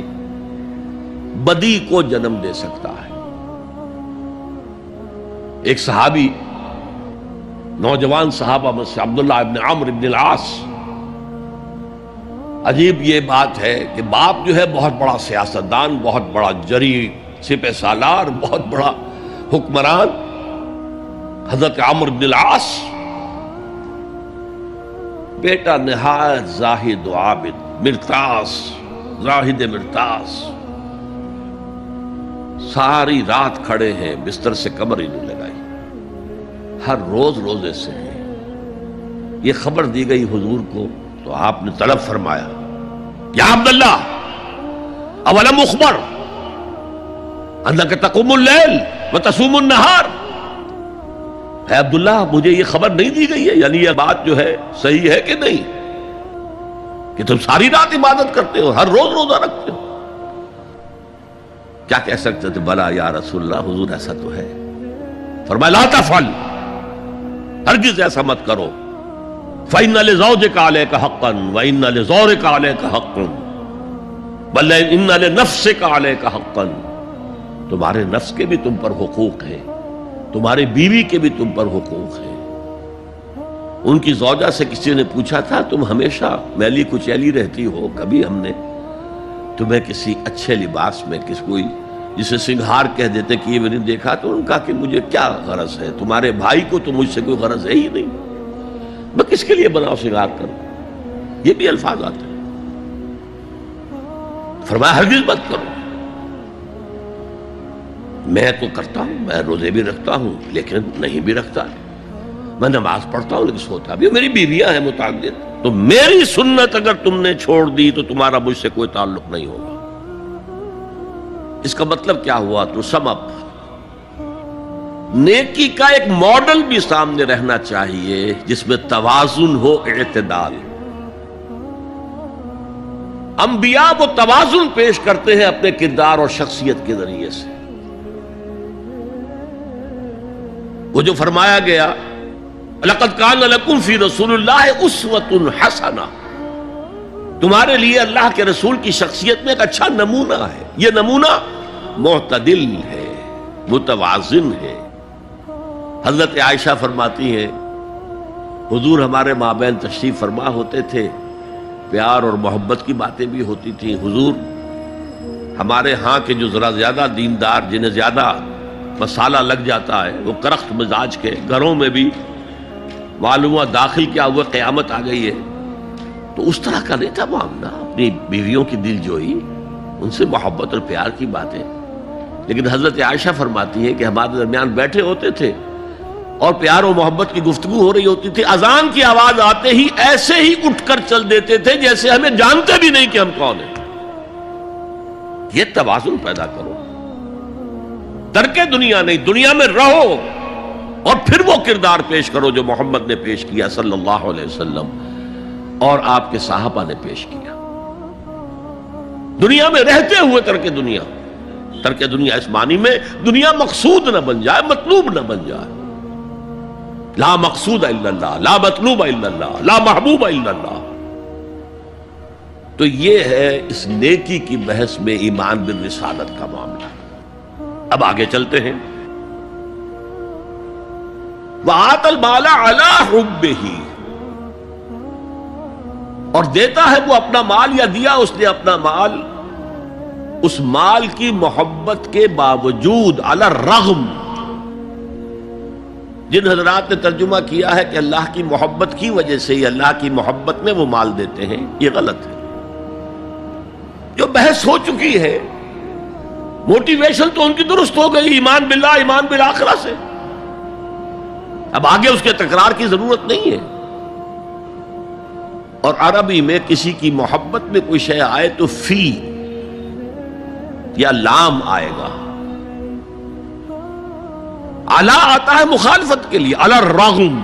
S1: بدی کو جنم دے سکتا ہے۔ ایک صحابی، نوجوان صحابہ میں سے عبداللہ ابن عمرو ابن العاص، عجیب یہ بات ہے کہ باپ جو ہے بہت بڑا سیاستدان، بہت بڑا جری سپہ سالار، بہت بڑا حکمران، حضرت عمرو بن العاص، بیٹا نہایت زاہد و عابد، مرتاس، زاہد مرتاس، ساری رات کھڑے ہیں، بستر سے کمر ہی نہیں لگائی، ہر روز روزے سے ہیں۔ یہ خبر دی گئی حضور کو تو آپ نے طلب فرمایا یا عبداللہ اولم اخبر انک تقوم اللیل وتصوم النہار، اے عبداللہ مجھے یہ خبر نہیں دی گئی ہے، یعنی یہ بات جو ہے صحیح ہے کہ نہیں کہ تم ساری رات عبادت کرتے ہو، ہر روز روزہ رکھتے ہو؟ کیا کہہ سکتے تھے؟ بلا یا رسول اللہ، حضور ایسا تو ہے۔ فرمایا لا تفعل، ہرگز ایسا مت کرو، فإن لزوجك عليك حقا وإن لزورك عليك حقا بل إن لنفسك عليك حقا، تمہارے نفس کے بھی تم پر حقوق ہیں، تمہاری بیوی کے بھی تم پر حقوق ہیں۔ ان کی زوجہ سے کسی نے پوچھا تھا تم ہمیشہ میلی کچیلی رہتی ہو، کبھی ہم نے تمہیں کسی اچھے لباس میں کس کوئی جسے سنگھار کہہ دیتے کہ یہ میں نے دیکھا؟ تو انہوں نے کہا کہ مجھے کیا غرض ہے، تمہارے بھائی کو تو مجھ سے کوئی غرض ہے ہی نہیں، میں کس کے لیے بناؤ سنگھار کروں؟ یہ بھی الفاظ آتے ہیں۔ فرمایا ہرگز مت کرو، میں تو کرتا ہوں، میں روزے بھی رکھتا ہوں لیکن نہیں بھی رکھتا، میں نماز پڑھتا ہوں لیکن سوتا بھی ہوں، میری بیویاں ہیں متعدد، تو میری سنت اگر تم نے چھوڑ دی تو تمہارا مجھ سے کوئی تعلق نہیں ہوگا۔ اس کا مطلب کیا ہوا؟ تو سم اپ، نیکی کا ایک ماڈل بھی سامنے رہنا چاہیے جس میں توازن ہو، اعتدال۔ انبیاء وہ توازن پیش کرتے ہیں اپنے کردار اور شخصیت کے ذریعے سے۔ وہ جو فرمایا گیا لقد کان لکم فی رسول اللہ اسوۃ حسنہ، تمہارے لیے اللہ کے رسول کی شخصیت میں ایک اچھا نمونہ ہے، یہ نمونہ معتدل ہے، متوازن ہے۔ حضرت عائشہ فرماتی ہیں حضور ہمارے مابین تشریف فرما ہوتے تھے، پیار اور محبت کی باتیں بھی ہوتی تھیں۔ حضور ہمارے ہاں کے جو ذرا زیادہ دیندار، جنہیں زیادہ مسالہ لگ جاتا ہے، وہ کرخت مزاج کے گھروں میں بھی معلوم ہوا داخل کیا ہوا قیامت آ گئی ہے، تو اس طرح کا نہیں تھا معاملہ، اپنی بیویوں کی دل جوئی، ان سے محبت اور پیار کی باتیں۔ لیکن حضرت عائشہ فرماتی ہیں کہ ہمارے درمیان بیٹھے ہوتے تھے اور پیار و محبت کی گفتگو ہو رہی ہوتی تھی، اذان کی آواز آتے ہی ایسے ہی اٹھ کر چل دیتے تھے جیسے ہمیں جانتے بھی نہیں کہ ہم کون ہیں۔ یہ توازن پیدا کرو، ترک دنیا نہیں، دنیا میں رہو اور پھر وہ کردار پیش کرو جو محمد نے پیش کیا صلی اللہ علیہ وسلم اور آپ کے صحابہ نے پیش کیا۔ دنیا میں رہتے ہوئے ترک دنیا اس معنی میں دنیا مقصود نہ بن جائے، مطلوب نہ بن جائے۔ لا مقصود الا اللہ، لا مطلوب الا اللہ، لا محبوب الا اللہ۔ تو یہ ہے اس نیکی کی بحث میں ایمان بالرسالت کا معاملہ۔ اب آگے چلتے ہیں۔ وَآتَى الْمَالَ عَلَى حُبِّهِ، اور دیتا ہے وہ اپنا مال، یا دیا اس نے اپنا مال اس مال کی محبت کے باوجود، علی الرغم۔ جن حضرات نے ترجمہ کیا ہے کہ اللہ کی محبت کی وجہ سے ہی، اللہ کی محبت میں وہ مال دیتے ہیں، یہ غلط ہے۔ جو بحث ہو چکی ہے، موٹیویشن تو ان کی درست ہو گئی، ایمان باللہ، ایمان بالآخرہ سے، اب آگے اس کے تکرار کی ضرورت نہیں ہے۔ اور عربی میں کسی کی محبت میں کوئی شے آئے تو فی یا لام آئے گا۔ علا آتا ہے مخالفت کے لیے، علی الرغم۔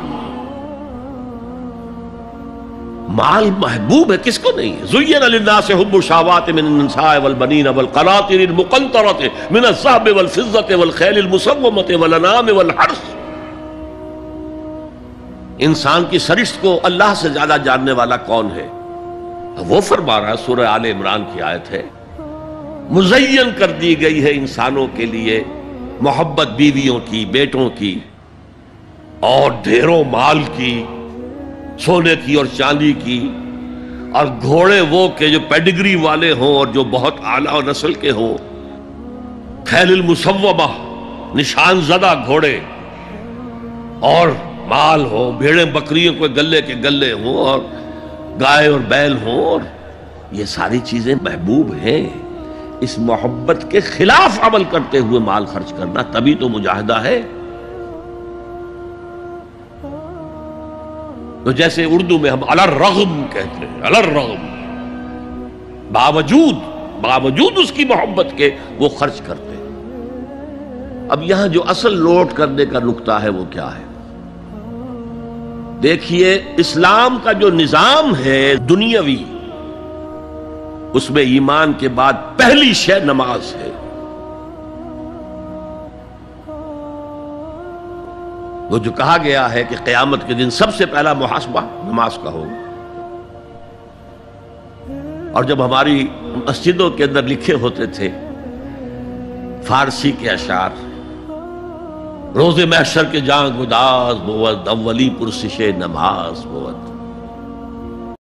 S1: مال محبوب ہے، کس کو نہیں ہے؟ زین للناس حب الشہوات من النساء والبنین والقناطر المقنطرۃ من الذهب والفضة والخیل المسومۃ والانعام والحرث۔ انسان کی سرشت کو اللہ سے زیادہ جاننے والا کون ہے؟ وہ فرما رہا ہے، سورہ آل عمران کی آیت ہے، مزین کر دی گئی ہے انسانوں کے لیے محبت بیویوں کی، بیٹوں کی، اور ڈھیروں مال کی، سونے کی اور چاندی کی، اور گھوڑے وہ کہ جو پیڈگری والے ہوں اور جو بہت اعلیٰ نسل کے ہوں، خیل المسومہ، نشان زدہ گھوڑے، اور مال ہو، بھیڑیں بکریوں کو گلے کے گلے ہوں، اور گائے اور بیل ہوں، اور یہ ساری چیزیں محبوب ہیں۔ اس محبت کے خلاف عمل کرتے ہوئے مال خرچ کرنا تبھی تو مجاہدہ ہے۔ تو جیسے اردو میں ہم علی الرغم کہتے ہیں، علی الرغم، باوجود اس کی محبت کے وہ خرچ کرتے ہیں۔ اب یہاں جو اصل نوٹ کرنے کا نقطہ ہے وہ کیا ہے؟ دیکھیے، اسلام کا جو نظام ہے دنیاوی، اس میں ایمان کے بعد پہلی شے نماز ہے۔ وہ جو کہا گیا ہے کہ قیامت کے دن سب سے پہلا محاسبہ نماز کا ہوگا، اور جب ہماری مسجدوں کے اندر لکھے ہوتے تھے فارسی کے اشعار، روز محشر کے جان گداز بود، اولی پرسش نماز بود،